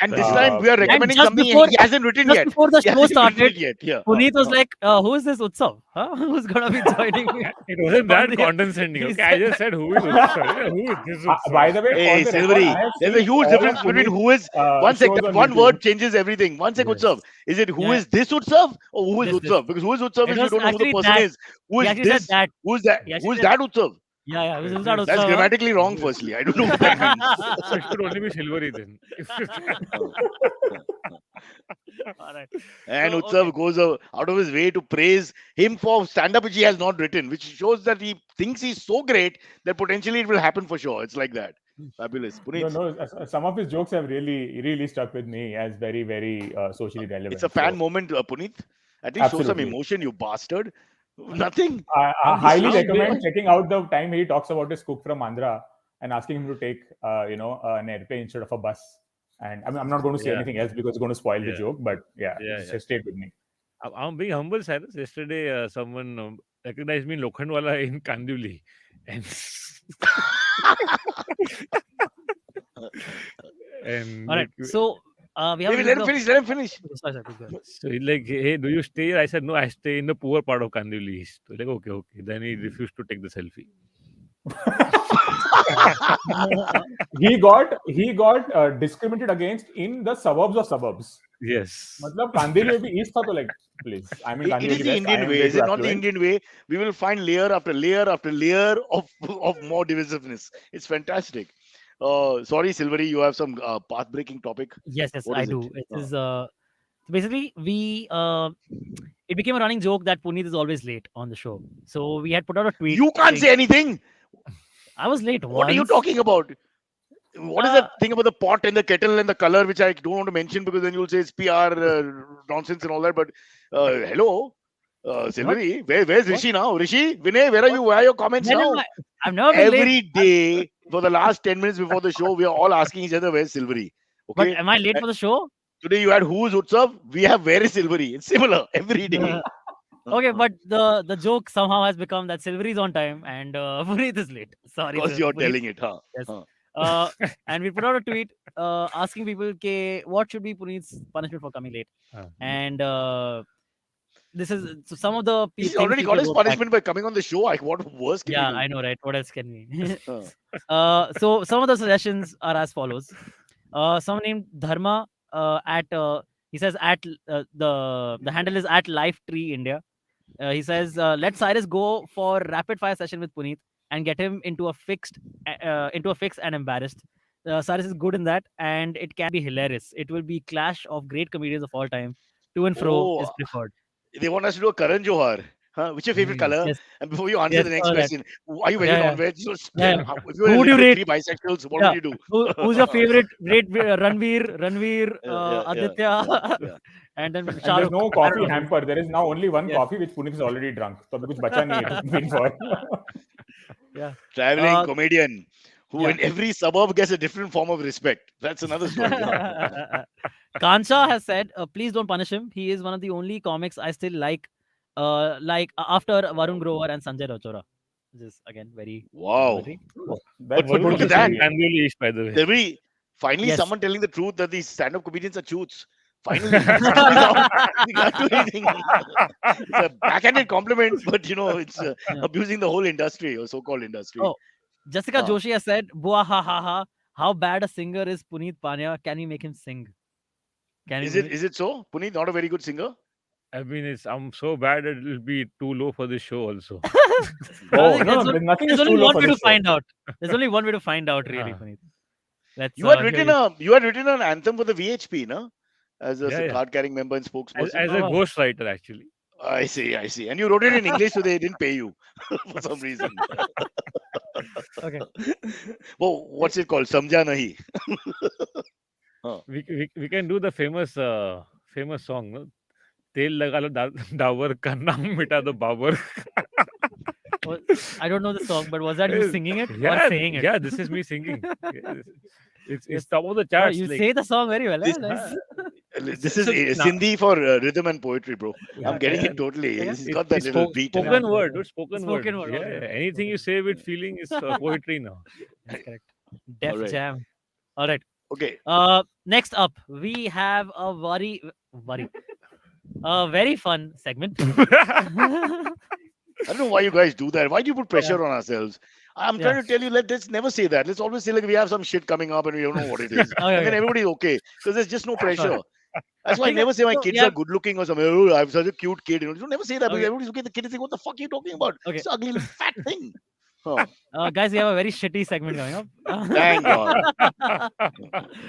And this time we are And recommending just something before he hasn't written just yet. before the He show hasn't even started, written it yet. Yeah. Puneet was like, "Who is this Utsav? Huh? Who's gonna be joining me?" It wasn't on that the- condescending. he Okay, I said just said who is Utsav? Who is this Utsav? By the way, Hey, for the record, Silvery, I have there's a seen huge all difference of between Punit's, who is. One sec, shows that on one YouTube. word changes everything. One sec, Yes. Utsav. Is it who Yeah. is this Utsav or who is This. Utsav? Because who is Utsav It is you was don't know who the actually person that. is. Who He is actually said this? that. Who is that? He Who actually is said- that Utsav? Yeah, this is Yes, not yes. That's Utsav. grammatically wrong. Firstly, I don't know what that means. So it should only be Silvery then. All right. And So, Utsav okay. goes out of his way to praise him for stand-up which he has not written, which shows that he thinks he's so great that potentially it will happen for sure. It's like that. Fabulous. Punit, Some of his jokes have really, really stuck with me as very, very socially relevant. it's a fan So, moment, Punit. At least show some Absolutely. emotion, you bastard. Nothing. I How highly big- recommend checking out the time he talks about his cook from Andhra and asking him to take, an airplane instead of a bus. And I'm not going to say Yeah. anything else because it's going to spoil the Yeah. joke. But yeah, Yeah, just yeah. stay with me. I'm being humble, Cyrus. Yesterday, someone recognized me in Lokhandwala in Kandivali. And and All right. like, So we have. Maybe let him finish. Let him finish. Sorry, please go ahead. so he's like, hey, do you stay here? I said, no, I stay in the poor part of Kandivali East. So like, okay. Then he refused to take the selfie. He got discriminated against in the suburbs of suburbs. Yes. मतलब कांदिवली में भी east था तो like please I mean It is Kandivali the West, I Indian am way, way is too it not the affluent. Indian way? We will find layer after layer after layer of more divisiveness. It's fantastic. Sorry, Silvery, you have some path-breaking topic. Yes, What I is it? do. It is so basically we it became a running joke that Puneet is always late on the show. So we had put out a tweet. You can't saying, say anything. I was late. What are you once. talking about? What is that thing about the pot and the kettle and the color, which I don't want to mention because then you'll say it's PR nonsense and all that. But hello, Silvery, where's Rishi now? Rishi, Vinay, where are you? Where are your comments When now? am I? I've never been Every late. day for the last 10 minutes before the show, we are all asking each other, where's Silvery? But Okay. am I late for the show? Today you had who's Utsav? We have where is Silvery? It's similar every day. Okay, but the joke somehow has become that Silvery is on time and Puneet is late. Sorry, Because sir. you're Puneet- telling it, huh? Yes. Huh. And we put out a tweet asking people, what should be Puneet's punishment for coming late? And this is so some of the He's things already got people his wrote back. punishment by coming on the show. Like, what worse can Yeah, you do? I know, right? What else can we? Uh, So some of the suggestions are as follows. Someone named Dharma he says the handle is at Life Tree India. He says let Cyrus go for rapid fire session with Puneet and get him into a fix and embarrassed. Cyrus is good in that, and it can be hilarious. It will be clash of great comedians of all time. To and fro is Oh, preferred. they want us to do a Karan Johar. Huh? Which your favorite color? Yes. And before you answer Yes, the next all that. question, are you veg Yeah, or yeah. non-veg? Just, Yeah. if you were Who would you left with rate? three bisexuals, what Yeah. would you do? Who's your favorite? Rate Ranveer, Yeah, Aditya, yeah. and then And Shah there's Rukh. no I don't coffee know. hamper. There is now only one Yes. coffee which Punit is already drunk. So अभी कुछ बचा नहीं है win for. Yeah. Traveling Uh, comedian who yeah. in every suburb gets a different form of respect. That's another story. Kancha has said, please don't punish him. He is one of the only comics I still like after Varun Grover and Sanjay Rochora. This is again very Wow. complimentary. That's But a good look at that. history. Kandivali East, by the way. Silvery, finally Yes. someone telling the truth that these stand-up comedians are choots. Finally, we can't do anything. It's a backhanded compliment, but it's abusing the whole industry or so-called industry. Oh, Jessica Ah. Joshi has said, "Bua ha ha ha! How bad a singer is Puneet Pania? Can we make him sing? Can we Is it so? Puneet, not a very good singer. I mean, I'm so bad that it'll be too low for this show also. I Oh think no, there's nothing There's is too only low one for way to this show. find out. There's only one way to find out, really, Ah. Puneet. Let's, You had hear written an anthem for the VHP, no? As a Yeah. card-carrying member and spokesperson. As a Oh. ghostwriter, actually. I see. And you wrote it in English, so they didn't pay you for some reason. Okay. Oh, what's it called? Samjha nahi. We can do the famous song, no? तेल लगा लो डाबर का नाम मिटा दो Babar. Well, I don't know the song, but was that you singing it or saying it? Yeah, this is me singing. Yeah, it's Yes. top of the Oh, charts. you like, say the song very well. This- Nice. This is it's Sindhi for rhythm and poetry, bro. Yeah, I'm getting yeah. it totally. Okay. He's got that It's little beat in it. spoken word, dude. Spoken word. Spoken word, Yeah, okay. yeah. Anything you say with feeling is poetry now. That's correct. All Def right. Jam. All right. Okay. Next up, we have a very fun segment. I don't know why you guys do that. Why do you put pressure on ourselves? I'm Yeah. trying to tell you, let's never say that. Let's always say like we have some shit coming up and we don't know what it is, Okay, and then okay. everybody's okay because there's just no pressure. That's why I Okay, never say my so kids we have- are good looking or something. Oh, I'm such a cute kid. You know, you never say that because Okay. everybody's looking at the kid and saying, "What the fuck are you talking about? Okay. It's an ugly little fat thing." Oh, Guys, we have a very shitty segment coming up. thank God.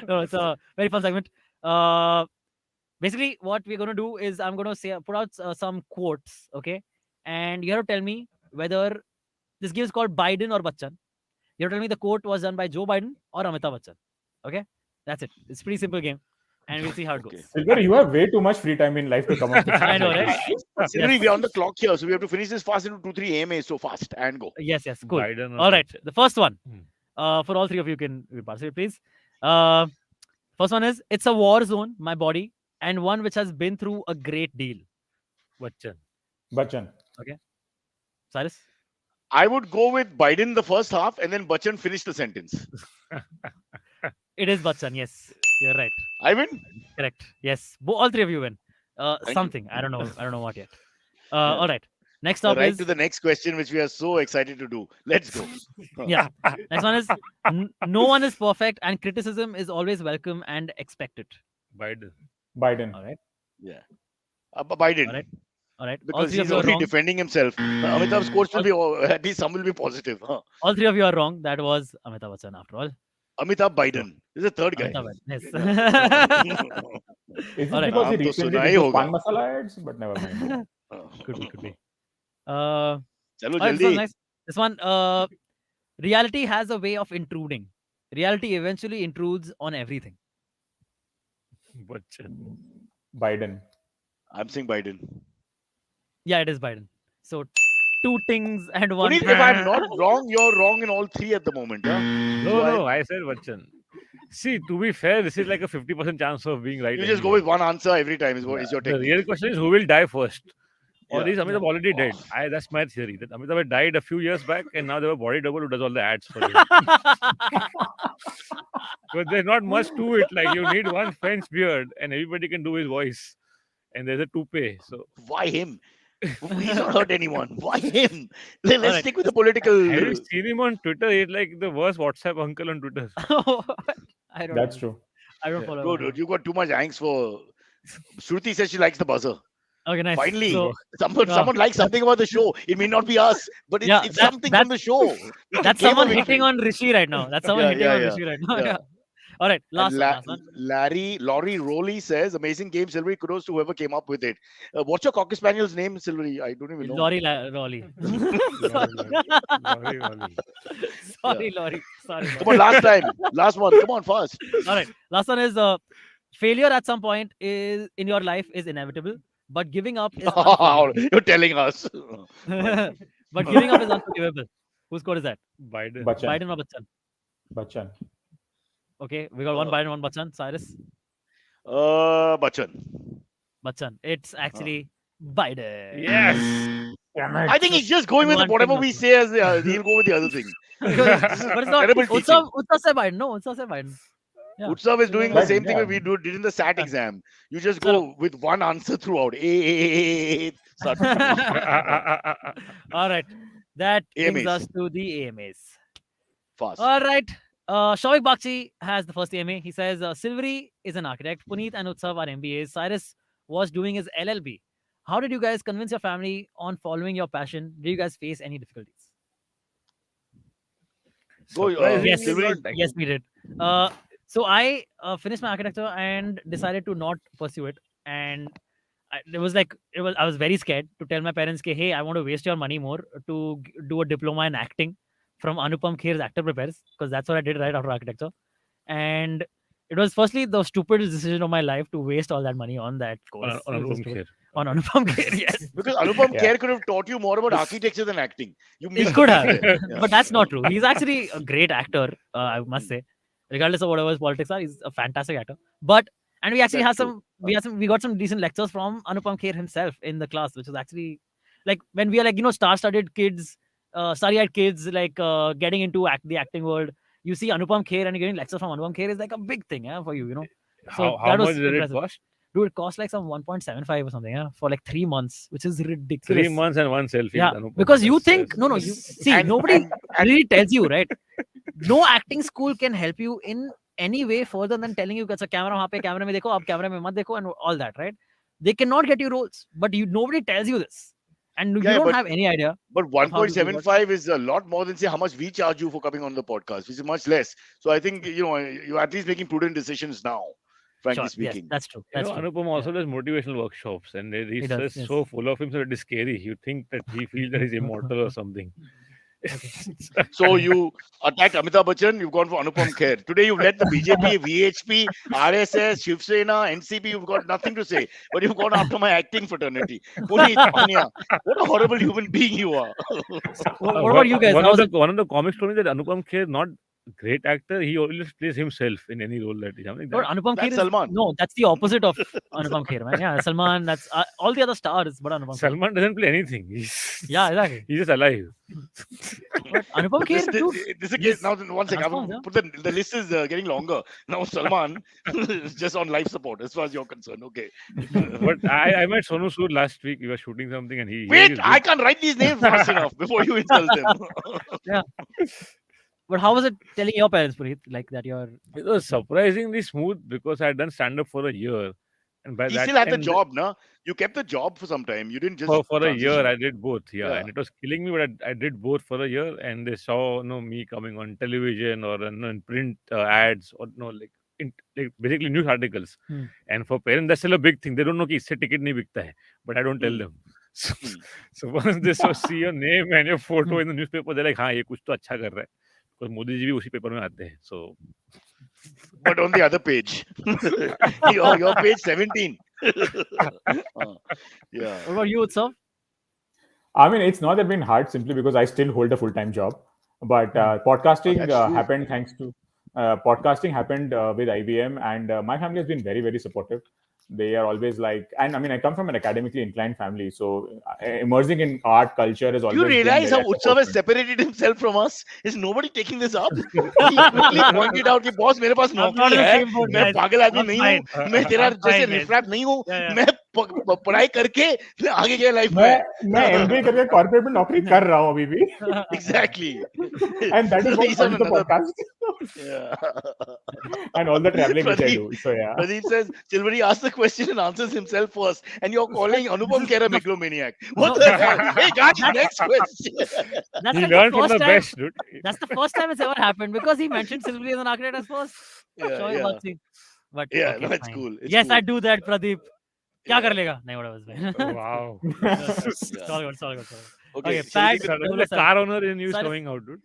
No, it's a very fun segment. Basically, what we're going to do is I'm going to say put out some quotes, okay? And you have to tell me whether this game is called Biden or Bachchan. You have to tell me the quote was done by Joe Biden or Amitabh Bachchan. Okay? That's it. It's a pretty simple game. And we'll see how it Okay. goes. Silver, you have way too much free time in life to come up with I stuff know, like right? this. Similarly, we're on the clock here, so we have to finish this fast into 2-3 AMAs so fast and go. Yes, cool. Biden or All right. The first one. Hmm. For all three of you can participate, please. First one is it's a war zone, my body, and one which has been through a great deal. Bachchan. Bachchan. Cyrus? I would go with Biden the first half and then Bachchan finish the sentence. It is Bachchan. Yes, you're right. I win. Correct. Yes, all three of you win. you. Something I don't know. I don't know what yet. Yeah. All right. Next up Right is to the next question, which we are so excited to do. Let's go. yeah. Next one is no one is perfect, and criticism is always welcome and expected. Biden. Biden. All right. Yeah. Biden. All right. All right. All Because three of he's you are already wrong. defending himself. Amitabh's quotes will be, at least some will be positive. Huh? All three of you are wrong. That was Amitabh Bachchan after all. Amitabh Biden. This is the third guy. Amitabh Bachchan. Yes. Is it All right. because he Naam to recently suna did hi those hoga. pan masala ads? But never mind. Could be. Chalo All right, this jaldi. one's nice. This one, reality has a way of intruding. Reality eventually intrudes on everything. Bachchan. Biden. I'm saying Biden. Yeah, it is Biden. So two things and one. Punit, if I'm not wrong, you're wrong in all three at the moment. Yeah? No, I said Bachchan. See, to be fair, this is like a 50% chance of being right. You just go anyway. with one answer every time, is what is your The technique. real question is who will die first? Or Yeah. is Amitabh already dead? That's my theory. That Amitabh had died a few years back and now they have a body double who does all the ads for him. But there's not much to it. Like you need one French beard and everybody can do his voice. And there's a toupee. So Why him? He's not hurt anyone. Why him? Let's Alright. stick with the political. have you seen him on Twitter? He's like the worst WhatsApp uncle on Twitter. I don't. That's know. true. I don't Yeah. follow. Bro, him. dude, you got too much angst for. Shruti says she likes the buzzer. Okay, nice. Finally, So, someone likes something about the show. It may not be us, but it's, Yeah, it's that's- something from the show. that's Game of someone victory. hitting on Rishi right now. That's someone Yeah, hitting yeah, on yeah. Rishi right now. Yeah. Yeah. All right, And last one. Laurie Rowley says, amazing game, Silvery. Kudos to whoever came up with it. What's your Cocker Spaniel's name, Silvery? I don't even know. Lorry. Lorry. Sorry, Lorry. Sorry. Come on, last time. Last one. Come on, fast. All right. Last one is failure at some point is in your life is inevitable, but giving up is unforgivable. You're telling us. But giving up is unforgivable. Whose code is that? Biden. Bachchan. Biden or Bachchan? Bachchan. Okay, we got one Biden, one Bachchan. Cyrus? Bachchan. Bachchan. It's actually Biden. Yes. I think he's just going with One whatever thing we also. say as he'll go with the other thing. But it's not. terrible teaching. Utsav said Biden. No, Utsav said Biden. Yeah. Utsav is doing the Biden, same thing yeah. we did in the SAT Yeah. exam. You just So- go with one answer throughout. Start. All right. That brings AMAs. us to the AMAs. Fast. All right. Shavik Bakshi has the first AMA. He says Silvery is an architect. Puneet and Utsav are MBAs. Cyrus was doing his LLB. How did you guys convince your family on following your passion? Did you guys face any difficulties? Go, Surprisingly Yes, Silvery. not, yes, we did. So I finished my architecture and decided to not pursue it. And I was very scared to tell my parents, "Hey, I want to waste your money more to do a diploma in acting from Anupam Kher's Actor Prepares," because that's what I did right after architecture. And it was firstly the stupidest decision of my life to waste all that money on that course. on It was Anupam stupid. Kher. On Anupam Kher, yes. Because Anupam Yeah. Kher could have taught you more about architecture than acting. You It missed could the have, beat there. Yeah. but that's not true. He's actually a great actor, I must say. Regardless of whatever his politics are, he's a fantastic actor. But And we actually That's had true. we got some decent lectures from Anupam Kher himself in the class, which was actually like when we are like, star-studded kids, starry-eyed kids, like getting into the acting world. You see Anupam Kher and you're getting lectures from Anupam Kher is like a big thing, yeah, for you, So How that much was did it impressive. cost? Dude, it cost like some 1.75 or something, yeah, for like 3 months, which is 3 ridiculous. months and one selfie Yeah, with Anupam. because you That's- think that's- you see And nobody and really tells you, right? No acting school can help you in any way further than telling you that's a camera वहाँ पे camera में देखो, आप camera में मत देखो, and all that, right? They cannot get you roles, but nobody tells you this, and you yeah, don't but have any idea but of how this will work. 1.75 is a lot more than say how much we charge you for coming on the podcast, which is much less. So I think you're at least making prudent decisions now, frankly Sure, yes, speaking. that's true. That's true. Anupam Yeah, also does motivational workshops, and he he's does. just Yes. so full of him, so it is scary. You think that he feels that he's immortal or something. So you attacked Amitabh Bachchan, you've gone for Anupam Kher. Today you've led the BJP, VHP, RSS, Shiv Sena, NCP. You've got nothing to say, but you've gone after my acting fraternity. Punit, Panya, what a horrible human being you are. What about you guys? One How of was the one of the comics told me that Anupam Kher not great actor. He always plays himself in any role that he's. I'm like, But that, Anupam Kher That's is Salman. no, that's the opposite of Anupam Kher, man. Yeah, Salman. That's all the other stars, but Anupam Kher. Salman doesn't play anything. He's, Yeah, exactly. he's just alive. But Anupam This, Kher, this, dude, this is he's now. One second, I transforms, will yeah. put the list is getting longer now. Salman is just on life support, as far as you're concerned. Okay. But I met Sonu Sood last week. We were shooting something, and he Wait, was I good. can't write these names fast enough before you insult them. Yeah. But how was it telling your parents, Puneet, like that you're It was surprisingly smooth because I had done stand up for a year, and by He that still had the time, job, no? You kept the job for some time. You didn't just for a year, transition. I did both. Yeah, Yeah. and it was killing me, but I did both for a year, and they saw me coming on television or in print ads or like basically news articles. Hmm. And for parents, that's still a big thing. They don't know कि इससे ticket नहीं बिकता है, but I don't tell Hmm. them. So, Hmm. so once they see your name and your photo in the newspaper, they're like, हाँ ये कुछ तो अच्छा कर रहा है. Because मोदी जी भी उसी पेपर में आते हैं. So But on the other page, your page 17. Yeah. what about you, Utsav? I mean, it's not that been hard simply because I still hold a full-time job. But podcasting That's true. happened thanks to podcasting happened with IBM, and my family has been very, very supportive. They are always like, and I mean, I come from an academically inclined family, so immersing in art culture has Do always you been realize how there as Utsav has support. separated himself from us? Is nobody taking this up? He quickly pointed out कि boss मेरे पास I'm not नौकरी in the है, same boat, मैं guys. पागल आदमी I'm नहीं fine. हूँ, मैं तेरा I'm जैसे fine, guys. रिफ्रैक्ट नहीं हूँ, Yeah, yeah. मैं पढ़ाई करके मैं आगे गया लाइफ में. मैं MBA करके कॉर्पोरेट में नौकरी कर रहा हूँ अभी भी. Exactly. And that is So what he's on funds the another. podcast Yeah. and all the traveling which I Pradeep, do. So yeah. Pradeep says Chilvari asks the question and answers himself first, and you're calling Anupam Kher a megalomaniac. What the hell? Hey guys, next question. That's he like learned the from first the time. best, dude. That's the first time it's ever happened because he mentioned Silveri as an architect as first. Show you Yeah. one thing. But Yeah, okay, no, it's fine. cool. It's Yes, cool. I do that, Pradeep. क्या Yeah. कर लेगा? नहीं, whatever, it's fine. Wow. It's all good, it's all good, it's all good. Okay, Okay, shall we Pat, take the- Suddenly Double the S. car owner in you is Cyrus- coming out, dude.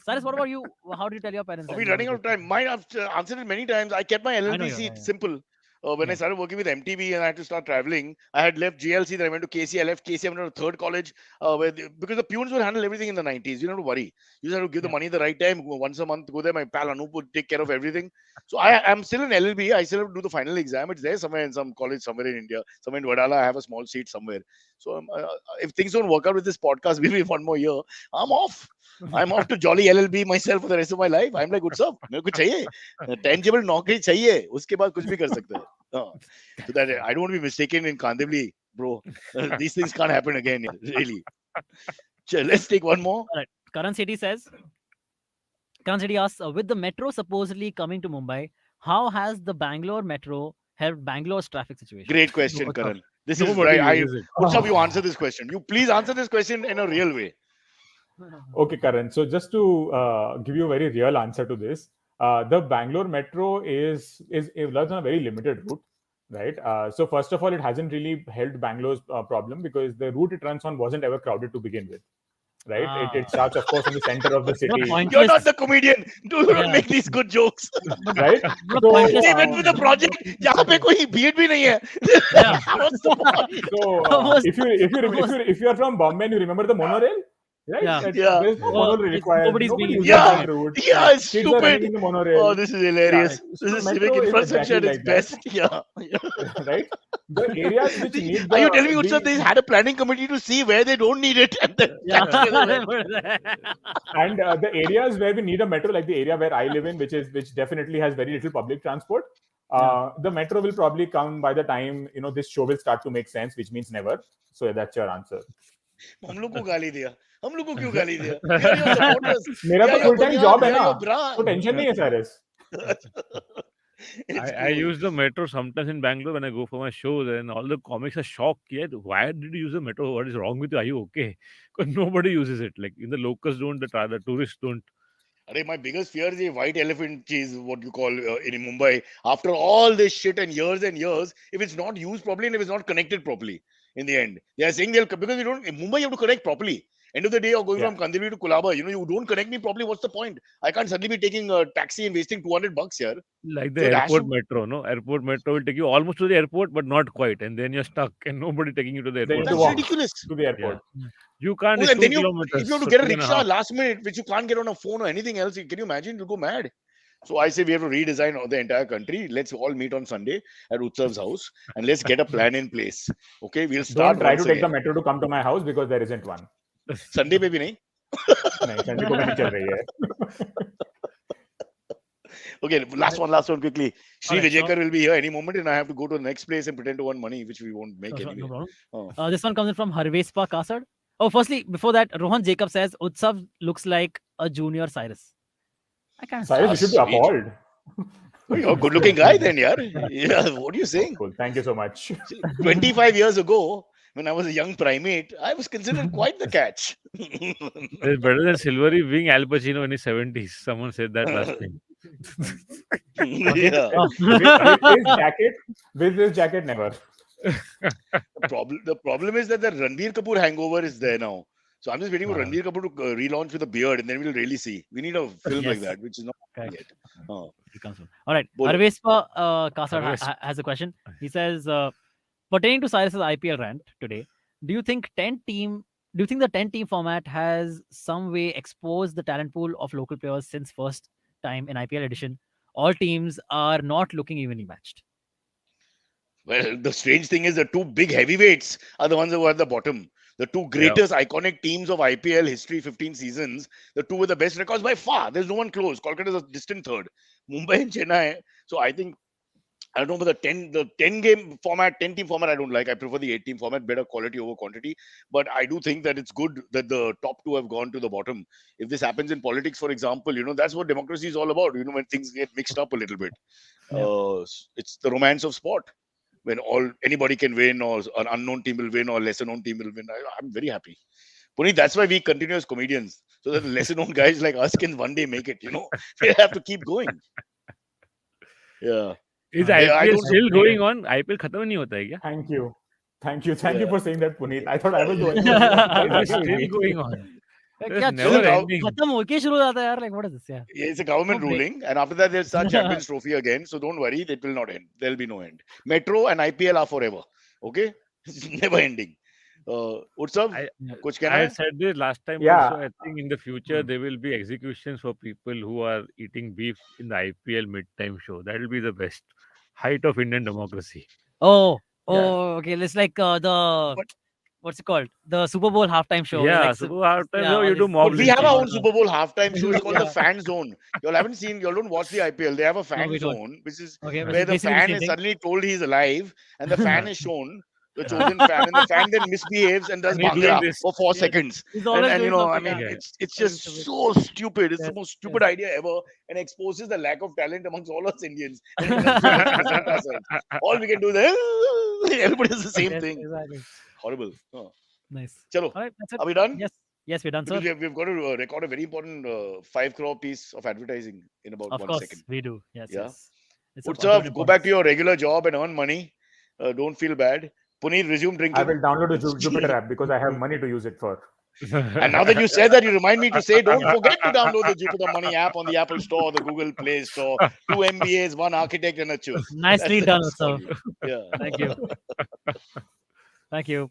Cyrus, what about you? How did you tell your parents? Are that we you running out wanted of time? Mine, I've answered it many times. I kept my know LLB you are, seat yeah. simple. When I Yeah. started working with MTV and I had to start traveling, I had left GLC, then I went to KC. I left KC, I went to a third college because the peons would handle everything in the 90s. You don't have to worry. You just have to give the Yeah. money at the right time. Once a month, go there. My pal Anup would take care of everything. So I'm still in LLB. I still have to do the final exam. It's there somewhere in some college somewhere in India. Somewhere in Vadala, I have a small seat somewhere. So if things don't work out with this podcast, maybe one more year, I'm off. I'm off to jolly LLB myself for the rest of my life. I'm like, Utsav, मेरे को चाहिए tangible नौकरी चाहिए. उसके बाद कुछ भी कर सकते हैं. So that I don't want to be mistaken in Kandivali, bro. These things can't happen again, really. Let's take one more. All right. Karan Sethi says, Karan Sethi asks, with the metro supposedly coming to Mumbai, how has the Bangalore metro helped Bangalore's traffic situation? Great question, Utsav. Karan. This is Nobody right. uses it. Utsav, you answer this question. You please answer this question in a real way. Okay, Karan. So just to give you a very real answer to this, the Bangalore metro is runs on a very limited route, right? So first of all, it hasn't really helped Bangalore's problem because the route it runs on wasn't ever crowded to begin with, right? It starts, of course, in the center of the What a city, point. You're not the comedian. Do not Yeah. make these good jokes. right? What a pointless They went with a project जहाँ पे कोई भीड़ भी नहीं है. Yeah. What's the point? So Was- if you are from Bombay and you remember the monorail, Right? Yeah. Yeah. There's no Oh, monorail required. nobody's Nobody being uses Yeah. that route. Yeah, it's Kids are running stupid. in the monorail. Oh, this is hilarious. Yeah. This So is civic metro is infrastructure exactly at its like that. best. Yeah. Right? The areas which need Are you telling me, Utsav, the they had a planning committee to see where they don't need it and then Yeah. that's where they went? and the areas where we need a metro, like the area where I live in, which definitely has very little public transport. The metro will probably come by the time this show will start to make sense, which means never. So yeah, that's your answer. हम लोग को गाली दिया हम लोग को क्यों गाली दिया we are your supporters मेरा we तो are your full time bunyan job we है are ना, your bra तो टेंशन नहीं है Cyrus. it's I cool. use the metro sometimes in Bangalore when I go for my shows, and all the comics are shocked. Yeah, why did you use the metro? What is wrong with you? Are you okay? Because nobody uses it. Like in the locals don't, the tourists don't. Arey, my biggest fear is a white elephant cheese, what you call in Mumbai. After all this shit and years, if it's not used properly and if it's not connected properly, in the end, they are saying because you don't in Mumbai you have to connect properly. End of the day, you're going Yeah. from Kandivali to Kulaba. You don't connect me properly. What's the point? I can't suddenly be taking a taxi and wasting $200 here. Like the So it has airport to- metro, no? Airport metro will take you almost to the airport, but not quite. And then you're stuck and nobody taking you to the Then airport. you That's walk ridiculous. to the airport. You can't, Oh, it's and 2 then kilometers. if you have to so get a 2.5. rickshaw last minute, which you can't get on a phone or anything else, can you imagine? You'll go mad. So I say we have to redesign the entire country. Let's all meet on Sunday at Utsav's house and let's get a plan in place. Okay, we'll start Don't try once to take the again. metro to come to my house because there isn't one. Sunday पे भी नहीं. नहीं, Sunday को भी नहीं चल रही है. Okay, last one quickly. Sri Alright, Vijayakar will be here any moment, and I have to go to the next place and pretend to earn money, which we won't make Sure, anyway. no problem. Oh. This one comes in from Harvespa Kasad. Oh, firstly, before that, Rohan Jacob says Utsav looks like a junior Cyrus. I can't. Cyrus, you should be Sweet. appalled. Oh, you're a good-looking guy then, yaar. Yeah, what are you saying? Cool. Thank you so much. 25 years ago, when I was a young primate, I was considered quite the catch. It's better than Silvery being Al Pacino in his 70s. Someone said that last time. Yeah. Oh. With this jacket, never. The problem is that the Ranbir Kapoor hangover is there now. So I'm just waiting for Ranbir Kapoor to relaunch with a beard, and then we'll really see. We need a film like Yes. that, which is not Correct. yet. Oh. It comes from. All right. Bolo. Harvespa Kasad Harvespa. has a question. He says, pertaining to Cyrus's IPL rant today, do you think the 10-team format has some way exposed the talent pool of local players since first time in IPL edition? All teams are not looking evenly matched. Well, the strange thing is the two big heavyweights are the ones who are at the bottom. The two greatest iconic teams of IPL history, 15 seasons, the two with the best records by far. There's no one close. Kolkata is a distant third. Mumbai and Chennai. So I think, I don't know, but the 10-game format, 10-team format, I don't like. I prefer the 8-team format, better quality over quantity. But I do think that it's good that the top two have gone to the bottom. If this happens in politics, for example, that's what democracy is all about. When things get mixed up a little bit. Yeah. It's the romance of sport. When anybody can win, or an unknown team will win, or lesser known team will win. I'm very happy. Punit, that's why we continue as comedians. So that lesser known guys like us can one day make it, We have to keep going. Yeah. Is I IPL don't still know. going on? IPL खत्म नहीं होता है क्या? Thank you for saying that, Punit. I thought I was the one. It's still going on. क्या It's never चलो, ending. खत्म होके शुरू हो जाता है यार, like what is this? Yeah. It's a government No break. ruling, and after that they'll start Champions Trophy again. So don't worry, it will not end. There'll be no end. Metro and IPL are forever. Okay, it's never ending. Utsav, kuch I कहना है? had said this last time Yeah. also. I think in the future there will be executions for people who are eating beef in the IPL mid-time show. That will be the best height of Indian democracy. Oh, Yeah. okay. It's like what's it called? The Super Bowl halftime show. Yeah, Like, so after yeah, you all do these- mob But we have our own lynching. Super Bowl halftime show. It's called the Yeah. Fan Zone. Y'all haven't seen. Y'all don't watch the IPL. They have a fan we don't. zone, which is Okay, which where is the basically fan same is thing. suddenly told he's alive, and the fan is shown. The chosen fan, and the fan then misbehaves and does And he's doing bhangra this. for 4 Yes. seconds. He's always And doing I something, mean, yeah. it's just Very so stupid. It's the Yes, most stupid idea ever, and exposes the lack of talent amongst all us Indians. And we don't present ourselves. All we can do is everybody does the same Yes, thing. exactly. Horrible. Oh. Nice. Chalo, All right, that's it. are we done? Yes, we're done, sir. Because we've got to record a very important 5 crore piece of advertising in about Of 1 course, second. we do. Yes, Yeah. yes. It's of Utsav, utmost go back to importance. your regular job and earn money. Don't feel bad. Punit, resume I drinking. will download the Jupiter app because I have money to use it for. And now that you said that, you remind me to say, don't forget to download the Jupiter Money app on the Apple Store, the Google Play Store. 2 MBAs, 1 architect, and a chus. Nicely done, Utsav. Yeah. Thank you. Thank you.